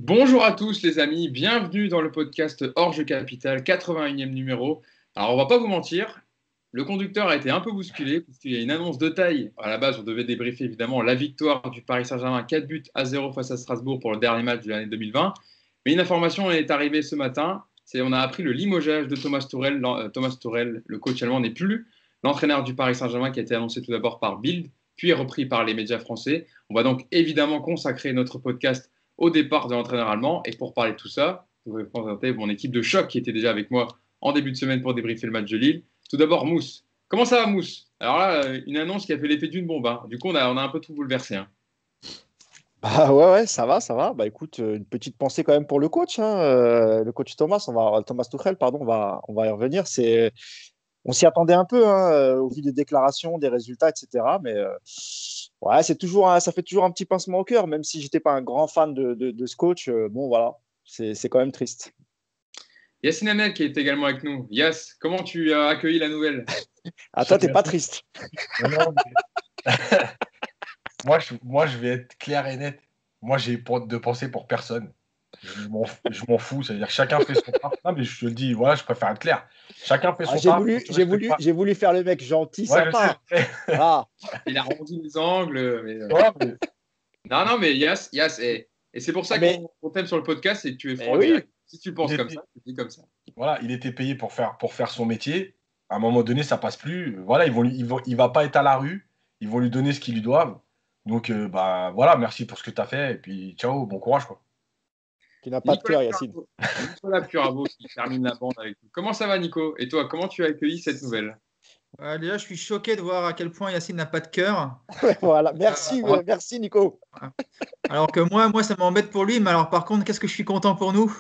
Bonjour à tous les amis, bienvenue dans le podcast Orge Capital, 81e numéro. Alors on va pas vous mentir, le conducteur a été un peu bousculé puisqu'il y a une annonce de taille. À la base, on devait débriefer évidemment la victoire du Paris Saint-Germain 4-0 face à Strasbourg pour le dernier match de l'année 2020. Mais une information est arrivée ce matin, c'est on a appris le limogeage de Thomas Tuchel. Thomas Tuchel, le coach allemand, n'est plus l'entraîneur du Paris Saint-Germain qui a été annoncé tout d'abord par Bild, puis repris par les médias français. On va donc évidemment consacrer notre podcast au départ de l'entraîneur allemand. Et pour parler de tout ça, je vais vous présenter mon équipe de choc qui était déjà avec moi en début de semaine pour débriefer le match de Lille. Tout d'abord, Mousse. Comment ça va, Mousse? Alors là, une annonce qui a fait l'effet d'une bombe, hein. Du coup, on a un peu tout bouleversé, hein. Bah ouais, ça va, ça va. Bah écoute, une petite pensée quand même pour le coach, hein, le coach Thomas Tuchel, pardon, on va y revenir. On s'y attendait un peu, hein, au vu des déclarations, des résultats, etc. Mais ouais, ça fait toujours un petit pincement au cœur, même si j'étais pas un grand fan de ce coach. Bon, voilà, c'est quand même triste. Yacine Hamel qui est également avec nous. Yass, comment tu as accueilli la nouvelle? Ah, toi, t'es pas triste. Non, moi, je vais être clair et net. Moi, j'ai pas de pensée pour personne. Je m'en fous. C'est-à-dire que chacun fait son taf. Non, mais je te le dis, voilà, je préfère être clair. Chacun fait Ah, son taf. Je respecte pas. j'ai voulu faire le mec gentil, Ouais, je sympa. sais. Voilà. Il a arrondi les angles. Ouais, mais Non, non, mais Yass, et c'est pour Ah, ça mais qu'on t'aime sur le podcast et que tu es franc oui, direct. Si tu penses il comme était, ça, tu dis comme ça. voilà, il était payé pour faire son métier. À un moment donné, ça passe plus. Voilà, il va pas être à la rue. Ils vont lui donner ce qu'ils lui doivent. Donc, bah, voilà, merci pour ce que tu as fait. Et puis, ciao, bon courage, quoi. tu n'as pas de Nicolas cœur, Yacine. Puravo. Nicolas Puravo qui termine la bande avec nous. Comment ça va, Nico? Et toi, comment tu as accueilli cette nouvelle? Déjà, je suis choqué de voir à quel point Yacine n'a pas de cœur. Voilà, Ah, merci Nico. Alors que moi, ça m'embête pour lui. Mais alors, par contre, qu'est-ce que je suis content pour nous?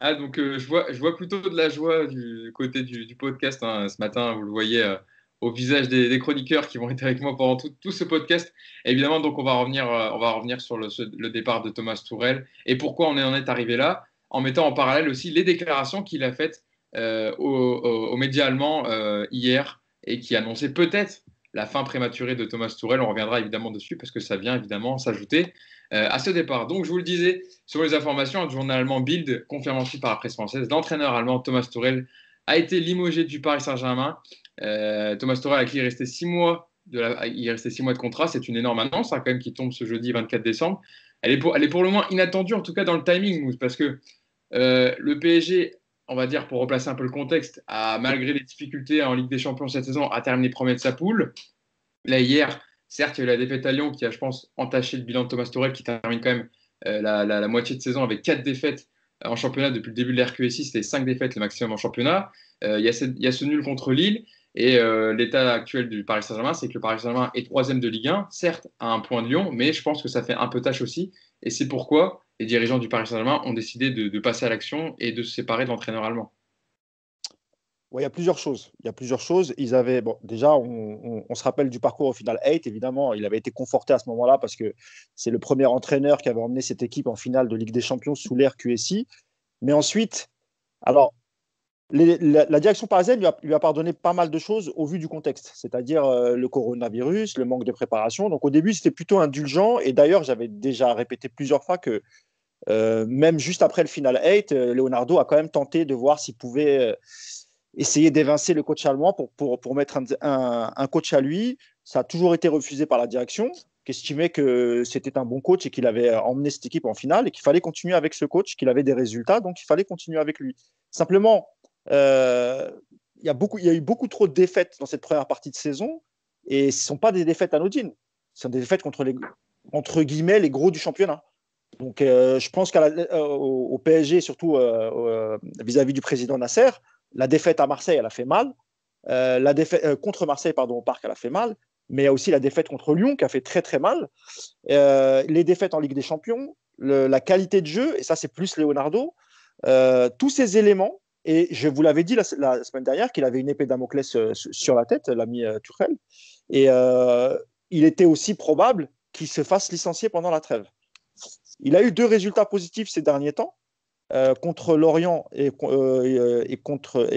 donc je vois plutôt de la joie du côté du podcast, hein. Ce matin, vous le voyez au visage des chroniqueurs qui vont être avec moi pendant tout ce podcast. Évidemment, donc on va revenir sur le départ de Thomas Tuchel et pourquoi on en est arrivé là, en mettant en parallèle aussi les déclarations qu'il a faites aux médias allemands hier et qui annonçaient peut-être la fin prématurée de Thomas Tuchel. On reviendra évidemment dessus parce que ça vient évidemment s'ajouter à ce départ. Donc, je vous le disais, sur les informations, le journal allemand Bild confirme ensuite par la presse française, l'entraîneur allemand Thomas Tuchel a été limogé du Paris Saint-Germain. Thomas Tuchel, à qui il restait 6 mois de contrat, c'est une énorme annonce, hein, quand même, qui tombe ce jeudi 24 décembre. Elle est pour le moins inattendue, en tout cas dans le timing, parce que le PSG, on va dire, pour replacer un peu le contexte, malgré les difficultés en Ligue des Champions cette saison, a terminé premier de sa poule. Là, hier, certes, il y a eu la défaite à Lyon qui a, je pense, entaché le bilan de Thomas Tuchel qui termine quand même la moitié de saison avec 4 défaites en championnat depuis le début de l'RQSI. C'était 5 défaites le maximum en championnat. Il y a ce nul contre Lille. Et l'état actuel du Paris Saint-Germain, c'est que le Paris Saint-Germain est troisième de Ligue 1, certes à un point de Lyon, mais je pense que ça fait un peu tâche aussi. Et c'est pourquoi les dirigeants du Paris Saint-Germain ont décidé de passer à l'action et de se séparer de l'entraîneur allemand. Ouais, il y a plusieurs choses. Il y a plusieurs choses. Ils avaient, bon, déjà, on se rappelle du parcours au final 8, évidemment. Il avait été conforté à ce moment-là parce que c'est le premier entraîneur qui avait emmené cette équipe en finale de Ligue des Champions sous l'ère QSI. Mais ensuite, alors, la direction parisienne lui a pardonné pas mal de choses au vu du contexte, c'est-à-dire le coronavirus, le manque de préparation. Donc au début, c'était plutôt indulgent. Et d'ailleurs, j'avais déjà répété plusieurs fois que même juste après le final 8, Leonardo a quand même tenté de voir s'il pouvait essayer d'évincer le coach allemand pour mettre un coach à lui. Ça a toujours été refusé par la direction, qui estimait que c'était un bon coach et qu'il avait emmené cette équipe en finale et qu'il fallait continuer avec ce coach, qu'il avait des résultats, donc il fallait continuer avec lui. Simplement, il y a eu beaucoup trop de défaites dans cette première partie de saison et ce ne sont pas des défaites anodines. Ce sont des défaites contre entre guillemets, les gros du championnat. Donc, je pense au PSG, surtout vis-à-vis du président Nasser, la défaite à Marseille, elle a fait mal. La défaite contre Marseille, pardon, au Parc, elle a fait mal. Mais il y a aussi la défaite contre Lyon qui a fait très très mal. Les défaites en Ligue des Champions, la qualité de jeu, et ça c'est plus Leonardo, tous ces éléments, et je vous l'avais dit la semaine dernière qu'il avait une épée Damoclès sur la tête, l'ami Tuchel, et il était aussi probable qu'il se fasse licencier pendant la trêve. Il a eu 2 résultats positifs ces derniers temps, contre Lorient et contre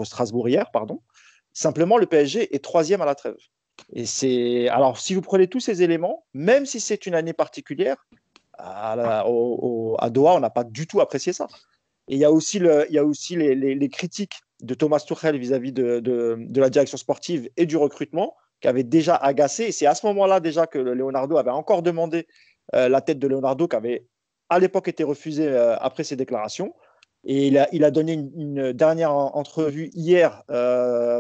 Strasbourg hier, pardon. Simplement, le PSG est troisième à la trêve. Et alors, si vous prenez tous ces éléments, même si c'est une année particulière, à Doha, on n'a pas du tout apprécié ça. Et il y a aussi, les critiques de Thomas Tuchel vis-à-vis de la direction sportive et du recrutement qui avaient déjà agacé. Et c'est à ce moment-là déjà que Leonardo avait encore demandé la tête de Leonardo, qui avait à l'époque été refusée après ses déclarations. Et il a donné une dernière entrevue hier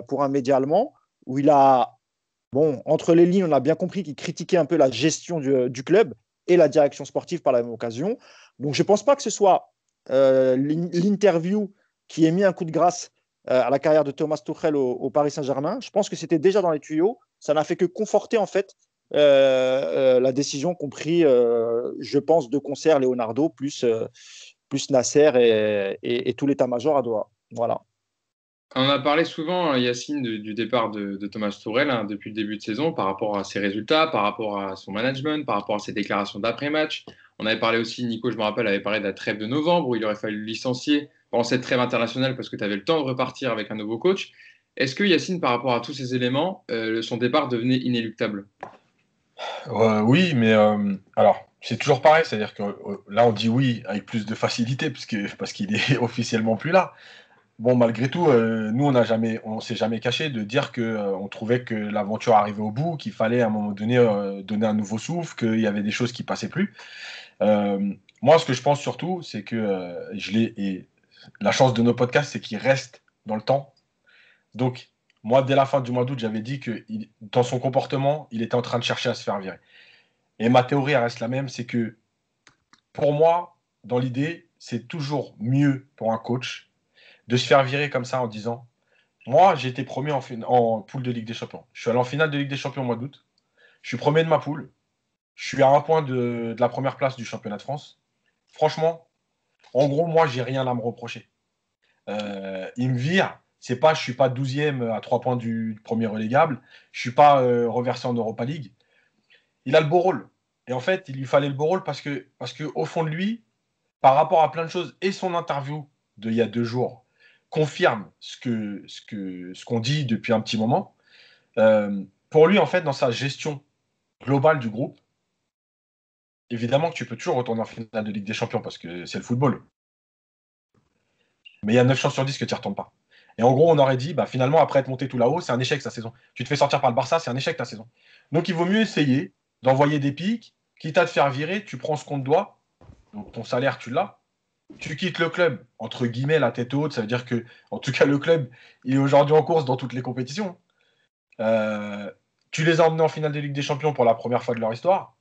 pour un média allemand où il a, bon, entre les lignes, on a bien compris qu'il critiquait un peu la gestion du club et la direction sportive par la même occasion. Donc je ne pense pas que ce soit l'interview qui ait mis un coup de grâce à la carrière de Thomas Tuchel au Paris Saint-Germain. Je pense que c'était déjà dans les tuyaux. Ça n'a fait que conforter en fait la décision qu'ont pris, je pense, de concert Leonardo plus Nasser et tout l'état-major à Doha. Voilà. On a parlé souvent, Yacine, du départ de Thomas Tuchel depuis le début de saison par rapport à ses résultats, par rapport à son management, par rapport à ses déclarations d'après-match. On avait parlé aussi, Nico, je me rappelle, avait parlé de la trêve de novembre où il aurait fallu le licencier pendant cette trêve internationale parce que tu avais le temps de repartir avec un nouveau coach. Est-ce que Yacine, par rapport à tous ces éléments, son départ devenait inéluctable? Oui, mais alors, c'est toujours pareil, c'est-à-dire que là, on dit oui avec plus de facilité parce qu'il est officiellement plus là. Bon, malgré tout, nous, on s'est jamais caché de dire que on trouvait que l'aventure arrivait au bout, qu'il fallait à un moment donné donner un nouveau souffle, qu'il y avait des choses qui passaient plus. Moi, ce que je pense surtout, c'est que et la chance de nos podcasts, c'est qu'ils restent dans le temps. Donc, moi, dès la fin du mois d'août, j'avais dit que dans son comportement, il était en train de chercher à se faire virer. Et ma théorie, elle reste la même, c'est que pour moi, dans l'idée, c'est toujours mieux pour un coach de se faire virer comme ça en disant moi, j'ai été premier en poule de Ligue des Champions. Je suis allé en finale de Ligue des Champions au mois d'août. Je suis premier de ma poule. Je suis à un point de la première place du championnat de France. Franchement, en gros, moi, j'ai rien à me reprocher. Il me vire. C'est pas, je suis pas 12e à 3 points du premier relégable. Je suis pas reversé en Europa League. Il a le beau rôle. Et en fait, il lui fallait le beau rôle parce que au fond de lui, par rapport à plein de choses, et son interview d'il y a 2 jours confirme ce qu'on dit depuis un petit moment. Pour lui, en fait, dans sa gestion globale du groupe, évidemment que tu peux toujours retourner en finale de Ligue des Champions parce que c'est le football. Mais il y a 9 chances sur 10 que tu n'y retournes pas. Et en gros, on aurait dit, bah, finalement, après être monté tout là-haut, c'est un échec sa saison. Tu te fais sortir par le Barça, c'est un échec ta saison. Donc il vaut mieux essayer d'envoyer des pics, quitte à te faire virer, tu prends ce qu'on te doit, donc ton salaire, tu l'as. Tu quittes le club, entre guillemets, la tête haute, ça veut dire que, en tout cas, le club, il est aujourd'hui en course dans toutes les compétitions. Tu les as emmenés en finale de Ligue des Champions pour la première fois de leur histoire.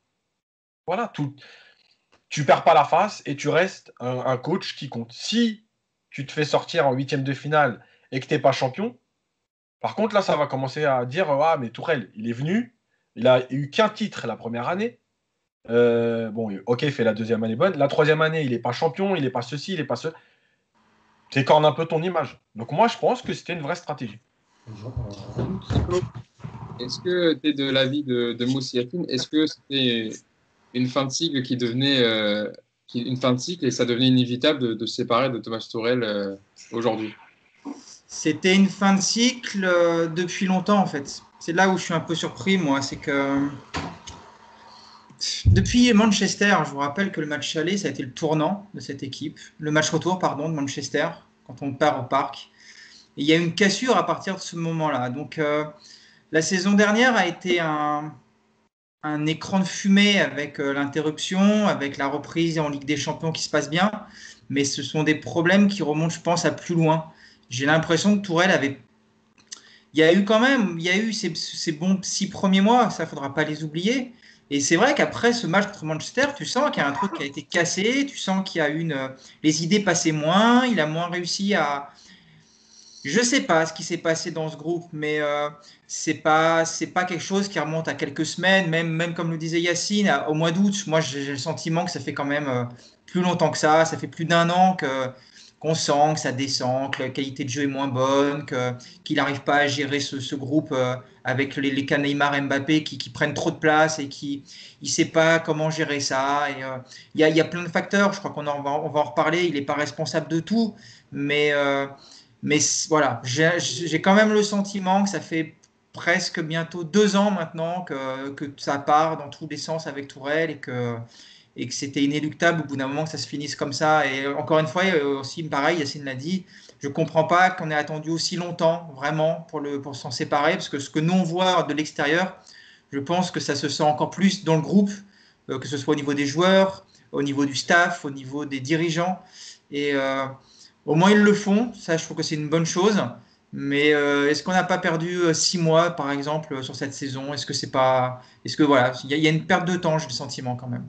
Voilà, tout. Tu perds pas la face et tu restes un coach qui compte. Si tu te fais sortir en 8e de finale et que tu n'es pas champion, par contre, là, ça va commencer à dire ah, mais Tourelle, il est venu, il a eu qu'un titre la première année. Bon, ok, il fait la deuxième année bonne. La troisième année, il n'est pas champion, il n'est pas ceci, il n'est pas ce. T'écornes un peu ton image. Donc moi, je pense que c'était une vraie stratégie. Est-ce que tu es de l'avis de Moussa Yakin? Est-ce que c'était une fin de cycle qui devenait une fin de cycle et ça devenait inévitable de se séparer de Thomas Tuchel aujourd'hui? C'était une fin de cycle depuis longtemps en fait. C'est là où je suis un peu surpris moi, c'est que depuis Manchester, je vous rappelle que le match aller, ça a été le tournant de cette équipe. Le match retour, pardon, de Manchester, quand on part au parc. Et il y a eu une cassure à partir de ce moment-là. Donc la saison dernière a été un écran de fumée avec l'interruption, avec la reprise en Ligue des Champions qui se passe bien. Mais ce sont des problèmes qui remontent, je pense, à plus loin. J'ai l'impression que Tourelle avait... Il y a eu ces bons 6 premiers mois, ça, il ne faudra pas les oublier. Et c'est vrai qu'après ce match contre Manchester, tu sens qu'il y a un truc qui a été cassé, tu sens qu'il y a les idées passaient moins, il a moins réussi à... Je ne sais pas ce qui s'est passé dans ce groupe, mais c'est pas quelque chose qui remonte à quelques semaines, même comme le disait Yacine, au mois d'août. Moi, j'ai le sentiment que ça fait quand même plus longtemps que ça fait plus d'1 an qu'on sent que ça descend, que la qualité de jeu est moins bonne, qu'il n'arrive pas à gérer ce groupe avec les cas Neymar et Mbappé qui prennent trop de place et il ne sait pas comment gérer ça. Il y a plein de facteurs, je crois on va en reparler, il n'est pas responsable de tout, mais voilà, j'ai quand même le sentiment que ça fait presque bientôt 2 ans maintenant que ça part dans tous les sens avec Tourelle et que c'était inéluctable au bout d'un moment que ça se finisse comme ça. Et encore une fois, aussi pareil, Yacine l'a dit, je ne comprends pas qu'on ait attendu aussi longtemps vraiment pour s'en séparer, parce que ce que nous on voit de l'extérieur, je pense que ça se sent encore plus dans le groupe, que ce soit au niveau des joueurs, au niveau du staff, au niveau des dirigeants. Et au moins ils le font, ça je trouve que c'est une bonne chose. Mais est-ce qu'on n'a pas perdu 6 mois, par exemple, sur cette saison? Est-ce que c'est pas, est-ce que voilà, il y a une perte de temps, j'ai le sentiment quand même.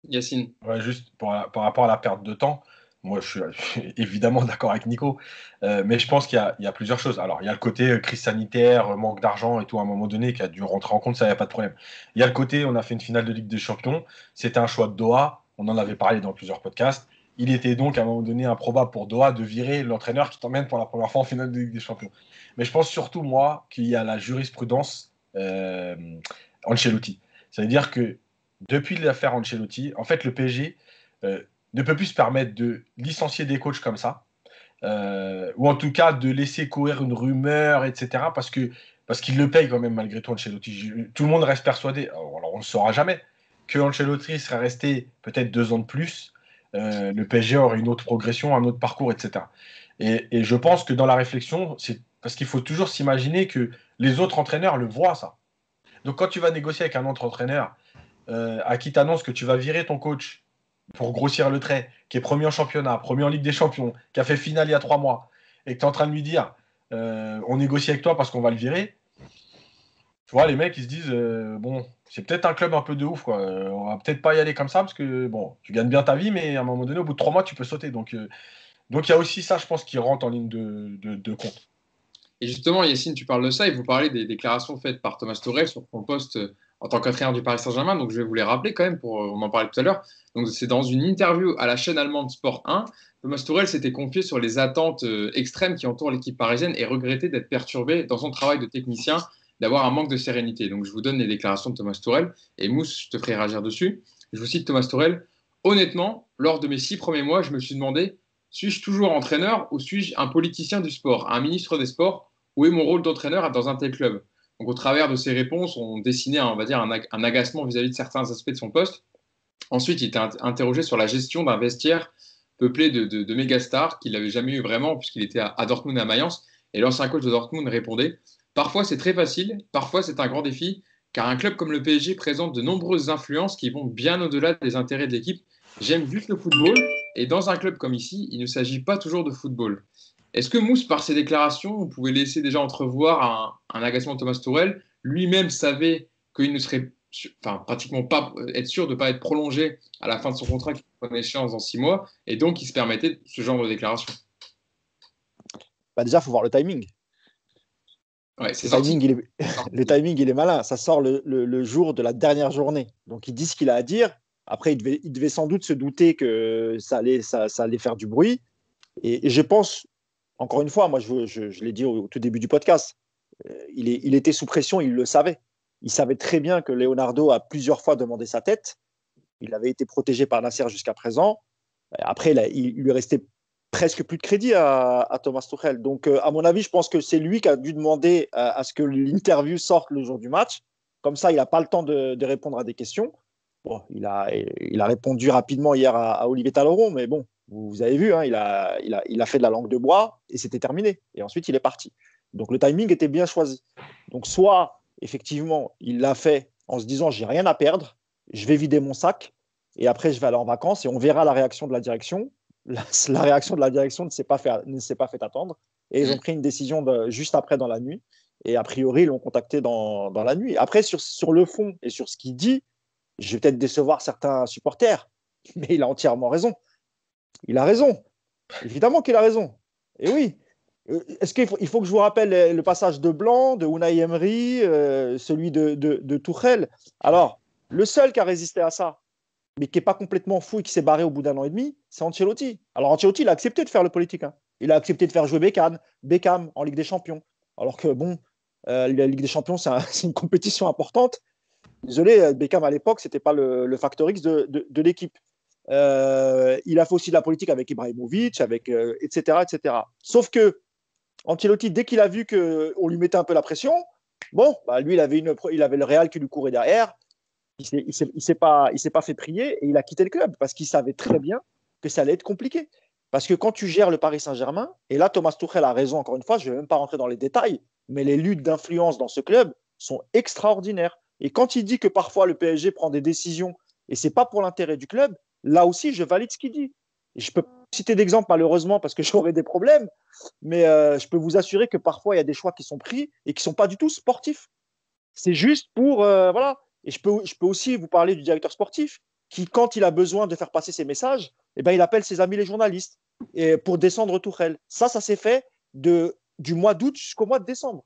Yacine. Ouais, juste par rapport à la perte de temps, moi je suis évidemment d'accord avec Nico, mais je pense qu'il y a plusieurs choses. Alors, il y a le côté crise sanitaire, manque d'argent et tout à un moment donné qui a dû rentrer en compte, ça, il n'y a pas de problème. Il y a le côté, on a fait une finale de Ligue des Champions, c'était un choix de Doha, on en avait parlé dans plusieurs podcasts. Il était donc à un moment donné improbable pour Doha de virer l'entraîneur qui t'emmène pour la première fois en finale de Ligue des Champions. Mais je pense surtout, moi, qu'il y a la jurisprudence Ancelotti. Ça veut dire que depuis l'affaire Ancelotti, en fait, le PSG ne peut plus se permettre de licencier des coachs comme ça, ou en tout cas de laisser courir une rumeur, etc. Parce qu'il le paye quand même malgré tout, Ancelotti. Tout le monde reste persuadé, alors on ne le saura jamais, que Ancelotti serait resté peut-être 2 ans de plus, le PSG aurait une autre progression, un autre parcours, etc. Et je pense que dans la réflexion, c'est parce qu'il faut toujours s'imaginer que les autres entraîneurs le voient, ça. Donc quand tu vas négocier avec un autre entraîneur, à qui t'annonce que tu vas virer ton coach pour grossir le trait, qui est premier en championnat, premier en Ligue des Champions, qui a fait finale il y a 3 mois, et que tu es en train de lui dire on négocie avec toi parce qu'on va le virer, tu vois, les mecs, ils se disent bon, c'est peut-être un club un peu de ouf, quoi. On va peut-être pas y aller comme ça parce que bon, tu gagnes bien ta vie, mais à un moment donné, au bout de 3 mois, tu peux sauter. Donc, il y a aussi ça, je pense, qui rentre en ligne de compte. Et justement, Yacine, tu parles de ça et vous parlez des déclarations faites par Thomas Tuchel sur son poste en tant qu'entraîneur du Paris Saint-Germain. Donc, je vais vous les rappeler quand même, on en parlait tout à l'heure. Donc, c'est dans une interview à la chaîne allemande Sport 1. Thomas Tuchel s'était confié sur les attentes extrêmes qui entourent l'équipe parisienne et regrettait d'être perturbé dans son travail de technicien, d'avoir un manque de sérénité. Donc, je vous donne les déclarations de Thomas Tuchel et Mousse, je te ferai réagir dessus. Je vous cite Thomas Tuchel. Honnêtement, lors de mes 6 premiers mois, je me suis demandé, suis-je toujours entraîneur ou suis-je un politicien du sport, un ministre des sports? Où est mon rôle d'entraîneur dans un tel club? Donc, au travers de ces réponses, on dessinait, on va dire, un agacement vis-à-vis de certains aspects de son poste. Ensuite, il était interrogé sur la gestion d'un vestiaire peuplé de mégastars qu'il n'avait jamais eu vraiment, puisqu'il était à Dortmund et à Mayence. Et l'ancien coach de Dortmund répondait: parfois c'est très facile, parfois c'est un grand défi, car un club comme le PSG présente de nombreuses influences qui vont bien au-delà des intérêts de l'équipe. J'aime juste le football, et dans un club comme ici, il ne s'agit pas toujours de football. Est-ce que Mousse, par ses déclarations, vous pouvez laisser déjà entrevoir un agacement de Thomas Tuchel? Lui-même savait qu'il ne serait pratiquement pas être sûr de ne pas être prolongé à la fin de son contrat qui prend échéance dans 6 mois, et donc il se permettait ce genre de déclaration. Déjà, il faut voir le timing. Ouais, c'est le timing, il est malin. Ça sort le jour de la dernière journée. Donc, il dit ce qu'il a à dire. Après, il devait sans doute se douter que ça allait faire du bruit. Et je pense, encore une fois, moi, je l'ai dit au tout début du podcast, il était sous pression, il le savait. Il savait très bien que Leonardo a plusieurs fois demandé sa tête. Il avait été protégé par Nasser jusqu'à présent. Après, il lui restait presque plus de crédit à Thomas Tuchel. Donc, à mon avis, je pense que c'est lui qui a dû demander à ce que l'interview sorte le jour du match. Comme ça, il n'a pas le temps de répondre à des questions. Bon, il a répondu rapidement hier à Olivier Talleyrand, mais bon, vous avez vu, hein, il a fait de la langue de bois et c'était terminé. Et ensuite, il est parti. Donc, le timing était bien choisi. Donc, soit, effectivement, il l'a fait en se disant, j'ai rien à perdre, je vais vider mon sac et après, je vais aller en vacances et on verra la réaction de la direction. La réaction de la direction ne s'est pas fait attendre. Et ils ont pris une décision juste après dans la nuit. Et a priori, ils l'ont contacté dans la nuit. Après, sur le fond et sur ce qu'il dit, je vais peut-être décevoir certains supporters, mais il a entièrement raison. Il a raison. Évidemment qu'il a raison. Et oui. Est-ce qu'il faut que je vous rappelle le passage de Blanc, de Unai Emery, celui de Tuchel? Alors, le seul qui a résisté à ça, mais qui n'est pas complètement fou et qui s'est barré au bout d'1 an et demi, c'est Ancelotti. Alors, Ancelotti, il a accepté de faire le politique. Hein. Il a accepté de faire jouer Beckham en Ligue des Champions. Alors que, bon, la Ligue des Champions, c'est une compétition importante. Désolé, Beckham, à l'époque, ce n'était pas le facteur X de l'équipe. Il a fait aussi de la politique avec Ibrahimovic, etc., etc. Sauf que Ancelotti, dès qu'il a vu qu'on lui mettait un peu la pression, bon, bah, lui, il avait le Real qui lui courait derrière. Il s'est pas fait prier et il a quitté le club parce qu'il savait très bien que ça allait être compliqué. Parce que quand tu gères le Paris Saint-Germain, et là Thomas Tuchel a raison encore une fois, je ne vais même pas rentrer dans les détails, mais les luttes d'influence dans ce club sont extraordinaires. Et quand il dit que parfois le PSG prend des décisions et c'est pas pour l'intérêt du club, là aussi je valide ce qu'il dit. Et je peux pas citer d'exemple malheureusement parce que j'aurais des problèmes, mais je peux vous assurer que parfois il y a des choix qui sont pris et qui sont pas du tout sportifs. C'est juste pour voilà. Et je peux aussi vous parler du directeur sportif qui, quand il a besoin de faire passer ses messages, eh ben, il appelle ses amis les journalistes et pour descendre Tourelle. Ça s'est fait du mois d'août jusqu'au mois de décembre.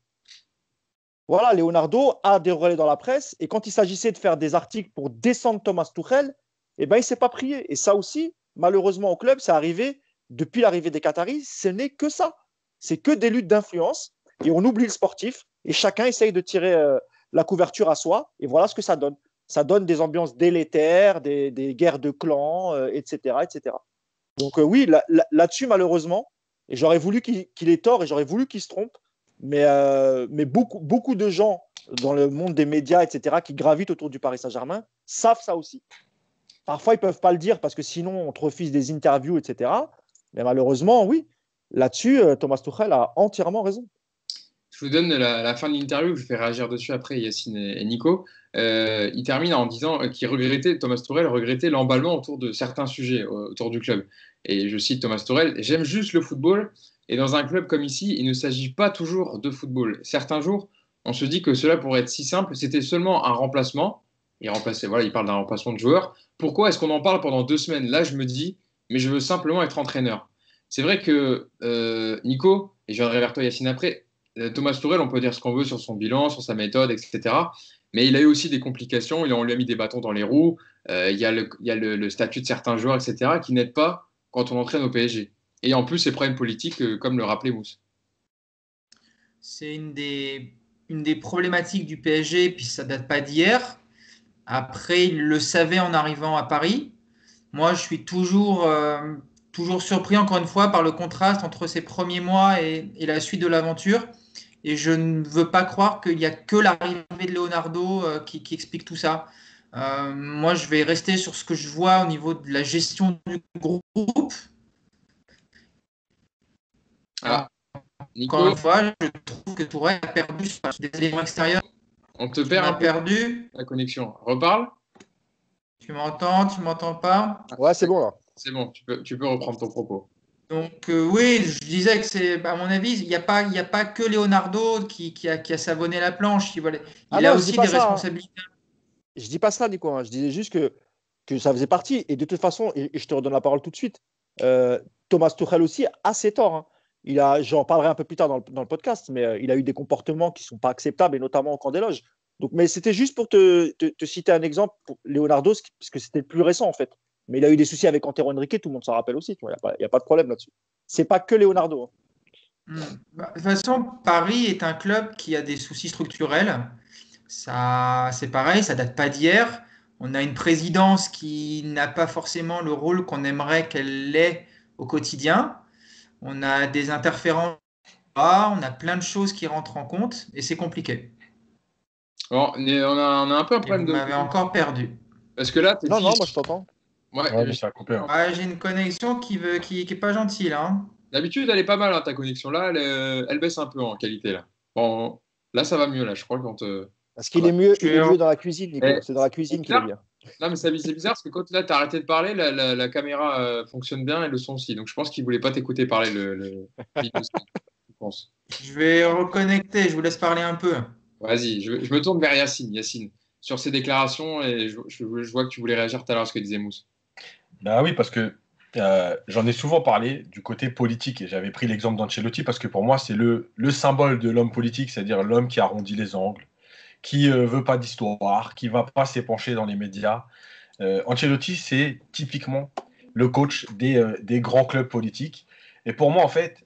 Voilà, Leonardo a des relais dans la presse et quand il s'agissait de faire des articles pour descendre Thomas Tuchel, eh ben, il ne s'est pas prié. Et ça aussi, malheureusement au club, c'est arrivé depuis l'arrivée des Qataris, ce n'est que ça. C'est que des luttes d'influence et on oublie le sportif et chacun essaye de tirer la couverture à soi et voilà ce que ça donne. Ça donne des ambiances délétères, des guerres de clans, etc., etc. Donc oui, là-dessus, malheureusement, et j'aurais voulu qu'il ait tort et j'aurais voulu qu'il se trompe, mais beaucoup de gens dans le monde des médias, etc., qui gravitent autour du Paris Saint-Germain, savent ça aussi. Parfois, ils ne peuvent pas le dire parce que sinon, on te refuse des interviews, etc. Mais malheureusement, oui, là-dessus, Thomas Tuchel a entièrement raison. Je vous donne la fin de l'interview, je vais réagir dessus après Yacine et Nico. Il termine en disant qu'il regrettait, Thomas Tuchel regrettait l'emballement autour de certains sujets autour du club. Et je cite Thomas Tuchel, j'aime juste le football et dans un club comme ici, il ne s'agit pas toujours de football. Certains jours, on se dit que cela pourrait être si simple, c'était seulement un remplacement. Voilà, il parle d'un remplacement de joueur. Pourquoi est-ce qu'on en parle pendant 2 semaines? Là, je me dis, mais je veux simplement être entraîneur. C'est vrai que Nico, et je viendrai vers toi Yacine après, Thomas Tuchel, on peut dire ce qu'on veut sur son bilan, sur sa méthode, etc. Mais il a eu aussi des complications. On lui a mis des bâtons dans les roues. Il y a le statut de certains joueurs, etc., qui n'aident pas quand on entraîne au PSG. Et en plus, ces problèmes politiques, comme le rappelait Mousse. C'est une des problématiques du PSG, puis ça date pas d'hier. Après, il le savait en arrivant à Paris. Moi, je suis toujours surpris, encore une fois, par le contraste entre ces premiers mois et la suite de l'aventure. Et je ne veux pas croire qu'il n'y a que l'arrivée de Leonardo qui explique tout ça. Moi, je vais rester sur ce que je vois au niveau de la gestion du groupe. Ah, Nico, Encore une fois, je trouve que Tourelle a perdu des éléments extérieurs. on te perd un peu perdu. la connexion. Reparle. Tu m'entends? Tu m'entends pas? Ouais, c'est bon là. C'est bon, tu peux reprendre ton propos. Donc oui, je disais que c'est, à mon avis, il n'y a pas que Leonardo qui a savonné la planche. Il a Non, je aussi dis pas des ça. responsabilités. Je dis pas ça, Nico. Je disais juste que ça faisait partie. Et de toute façon, et je te redonne la parole tout de suite, Thomas Tuchel aussi a ses torts. J'en parlerai un peu plus tard dans le podcast, mais il a eu des comportements qui ne sont pas acceptables, et notamment au camp des loges. Donc, mais c'était juste pour te citer un exemple pour Leonardo, parce que c'était le plus récent en fait. Mais il a eu des soucis avec Antero Henrique, tout le monde s'en rappelle aussi. Il n'y a pas de problème là-dessus. C'est pas que Leonardo. De toute façon, Paris est un club qui a des soucis structurels. Ça, c'est pareil, ça date pas d'hier. On a une présidence qui n'a pas forcément le rôle qu'on aimerait qu'elle ait au quotidien. On a des interférences, on a plein de choses qui rentrent en compte et c'est compliqué. Bon, on a un peu un Et problème vous m'avez encore perdu. Parce que là, tu Non, moi je t'entends. Ouais, mais ça a coupé. Ouais, j'ai une connexion qui est pas gentille là. d'habitude, elle est pas mal, hein, ta connexion. Là, elle baisse un peu en qualité. Là. Bon, là, ça va mieux. Là, je crois quand. Parce Ça qu'il va. est mieux dans la cuisine, Nico. Eh, C'est dans la cuisine qu'il est bien. Non, mais c'est bizarre parce que quand là, tu as arrêté de parler, la caméra fonctionne bien et le son aussi. Donc, je pense qu'il voulait pas t'écouter parler, le vidéo, je pense. Je vais reconnecter, je vous laisse parler un peu. Vas-y, je me tourne vers Yacine. Yacine, sur ces déclarations, et je vois que tu voulais réagir tout à l'heure à ce que disait Mousse. Bah oui, parce que j'en ai souvent parlé du côté politique et j'avais pris l'exemple d'Ancelotti parce que pour moi, c'est le symbole de l'homme politique, c'est-à-dire l'homme qui arrondit les angles, qui veut pas d'histoire, qui va pas s'épancher dans les médias. Ancelotti, c'est typiquement le coach des grands clubs politiques. Et pour moi, en fait,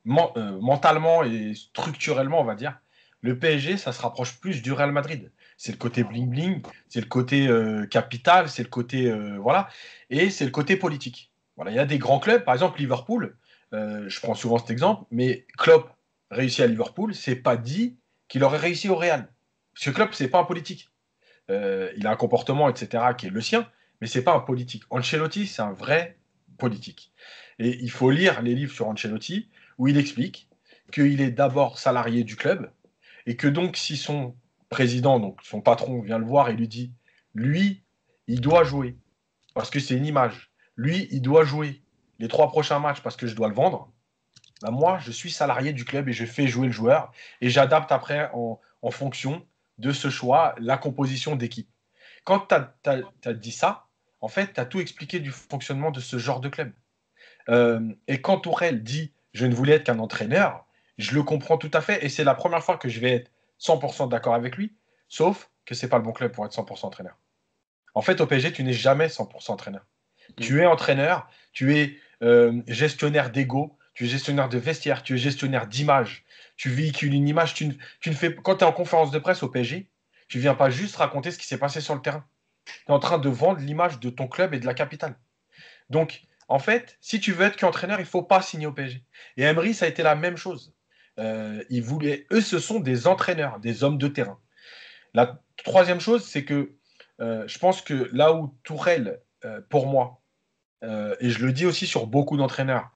mentalement et structurellement, on va dire, le PSG, ça se rapproche plus du Real Madrid. C'est le côté bling-bling, c'est le côté capital, c'est le côté voilà, et c'est le côté politique. Voilà, il y a des grands clubs, par exemple Liverpool. Je prends souvent cet exemple, mais Klopp réussit à Liverpool, c'est pas dit qu'il aurait réussi au Real. Parce que Klopp, c'est pas un politique. il a un comportement, etc., qui est le sien, mais c'est pas un politique. Ancelotti, c'est un vrai politique. Et il faut lire les livres sur Ancelotti, où il explique qu'il est d'abord salarié du club, et que donc si son président, donc son patron, vient le voir et lui dit, lui, il doit jouer, parce que c'est une image, lui, il doit jouer les 3 prochains matchs parce que je dois le vendre, ben moi, je suis salarié du club et je fais jouer le joueur, et j'adapte après en fonction de ce choix la composition d'équipe. Quand tu as dit ça, en fait, tu as tout expliqué du fonctionnement de ce genre de club. Et quand Tourelle dit je ne voulais être qu'un entraîneur, je le comprends tout à fait et c'est la première fois que je vais être 100% d'accord avec lui, sauf que c'est pas le bon club pour être 100% entraîneur. En fait, au PSG, tu n'es jamais 100% entraîneur. Tu es entraîneur, tu es gestionnaire d'ego, tu es gestionnaire de vestiaire, tu es gestionnaire d'image, tu véhicules une image. Tu ne fais, quand tu es en conférence de presse au PSG, tu ne viens pas juste raconter ce qui s'est passé sur le terrain. Tu es en train de vendre l'image de ton club et de la capitale. Donc, en fait, si tu veux être qu'entraîneur, il ne faut pas signer au PSG. Et Emery, ça a été la même chose. Eux, ce sont des entraîneurs, des hommes de terrain. La troisième chose, c'est que je pense que là où Tourelle, pour moi, et je le dis aussi sur beaucoup d'entraîneurs,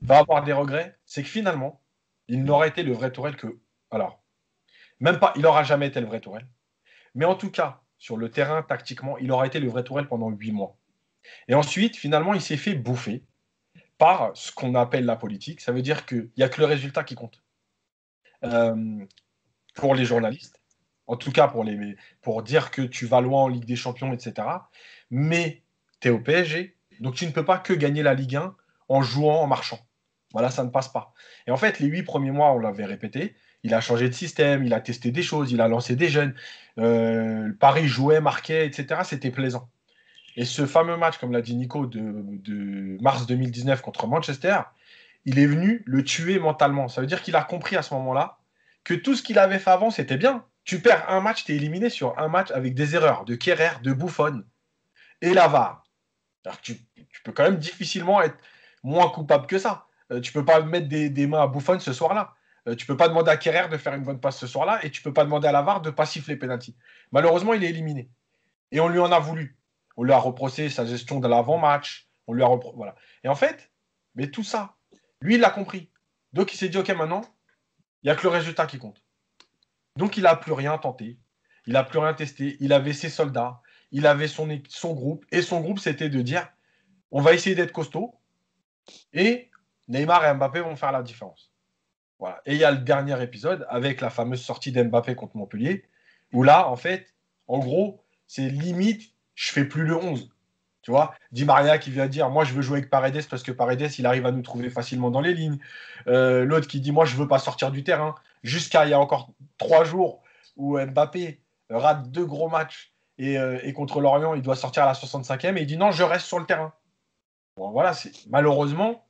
va avoir des regrets, c'est que finalement, il n'aurait été le vrai Tourelle que. Alors, même pas, il n'aura jamais été le vrai Tourelle. Mais en tout cas, sur le terrain, tactiquement, il aura été le vrai Tourelle pendant 8 mois. Et ensuite, finalement, il s'est fait bouffer par ce qu'on appelle la politique. Ça veut dire qu'il n'y a que le résultat qui compte. Pour les journalistes, en tout cas pour dire que tu vas loin en Ligue des Champions, etc. Mais tu es au PSG, donc tu ne peux pas que gagner la Ligue 1 en jouant, en marchant. Voilà, ça ne passe pas. Et en fait, les 8 premiers mois, on l'avait répété, il a changé de système, il a testé des choses, il a lancé des jeunes. Paris jouait, marquait, etc. C'était plaisant. Et ce fameux match, comme l'a dit Nico, de mars 2019 contre Manchester, il est venu le tuer mentalement. Ça veut dire qu'il a compris à ce moment-là que tout ce qu'il avait fait avant, c'était bien. Tu perds un match, tu es éliminé sur un match avec des erreurs de Kerrer, de Buffon et la VAR. Alors tu peux quand même difficilement être moins coupable que ça. Tu peux pas mettre des mains à Buffon ce soir-là. Tu peux pas demander à Kerrer de faire une bonne passe ce soir-là et tu peux pas demander à la VAR de pas siffler penalty. Malheureusement, il est éliminé. Et on lui en a voulu. On lui a reproché sa gestion de l'avant-match. On lui a voilà. Et en fait, mais tout ça, lui, il l'a compris. Donc, il s'est dit, OK, maintenant, il n'y a que le résultat qui compte. Donc, il n'a plus rien tenté. Il n'a plus rien testé. Il avait ses soldats. Il avait son groupe. Et son groupe, c'était de dire, on va essayer d'être costaud. Et Neymar et Mbappé vont faire la différence. Voilà. Et il y a le dernier épisode avec la fameuse sortie d'Mbappé contre Montpellier, où là, en fait, en gros, c'est limite, je fais plus le 11. Tu vois, Di Maria qui vient dire, moi je veux jouer avec Paredes parce que Paredes, il arrive à nous trouver facilement dans les lignes. L'autre qui dit, moi je veux pas sortir du terrain. Jusqu'à il y a encore 3 jours où Mbappé rate 2 gros matchs et contre Lorient, il doit sortir à la 65e et il dit non, je reste sur le terrain. Bon, voilà, malheureusement,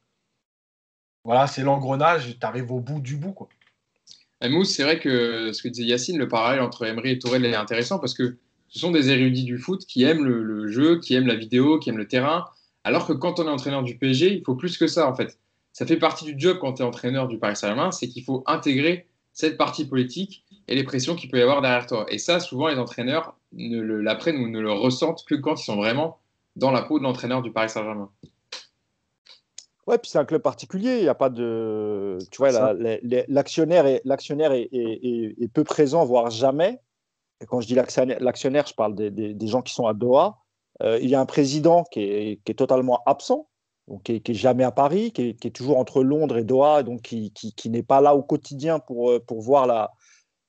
voilà, c'est l'engrenage, tu arrives au bout du bout, quoi. Mousse, c'est vrai que ce que disait Yacine, le parallèle entre Emery et Tourelle est intéressant parce que ce sont des érudits du foot qui aiment le jeu, qui aiment la vidéo, qui aiment le terrain. Alors que quand on est entraîneur du PSG, il faut plus que ça en fait. Ça fait partie du job quand tu es entraîneur du Paris Saint-Germain, c'est qu'il faut intégrer cette partie politique et les pressions qu'il peut y avoir derrière toi. Et ça, souvent, les entraîneurs l'apprennent ou ne le ressentent que quand ils sont vraiment dans la peau de l'entraîneur du Paris Saint-Germain. Ouais, puis c'est un club particulier. Il n'y a pas de. Tu vois, l'actionnaire est peu présent, voire jamais. Et quand je dis l'actionnaire, je parle des gens qui sont à Doha. Il y a un président qui est totalement absent, donc qui est jamais à Paris, qui est toujours entre Londres et Doha, donc qui n'est pas là au quotidien pour voir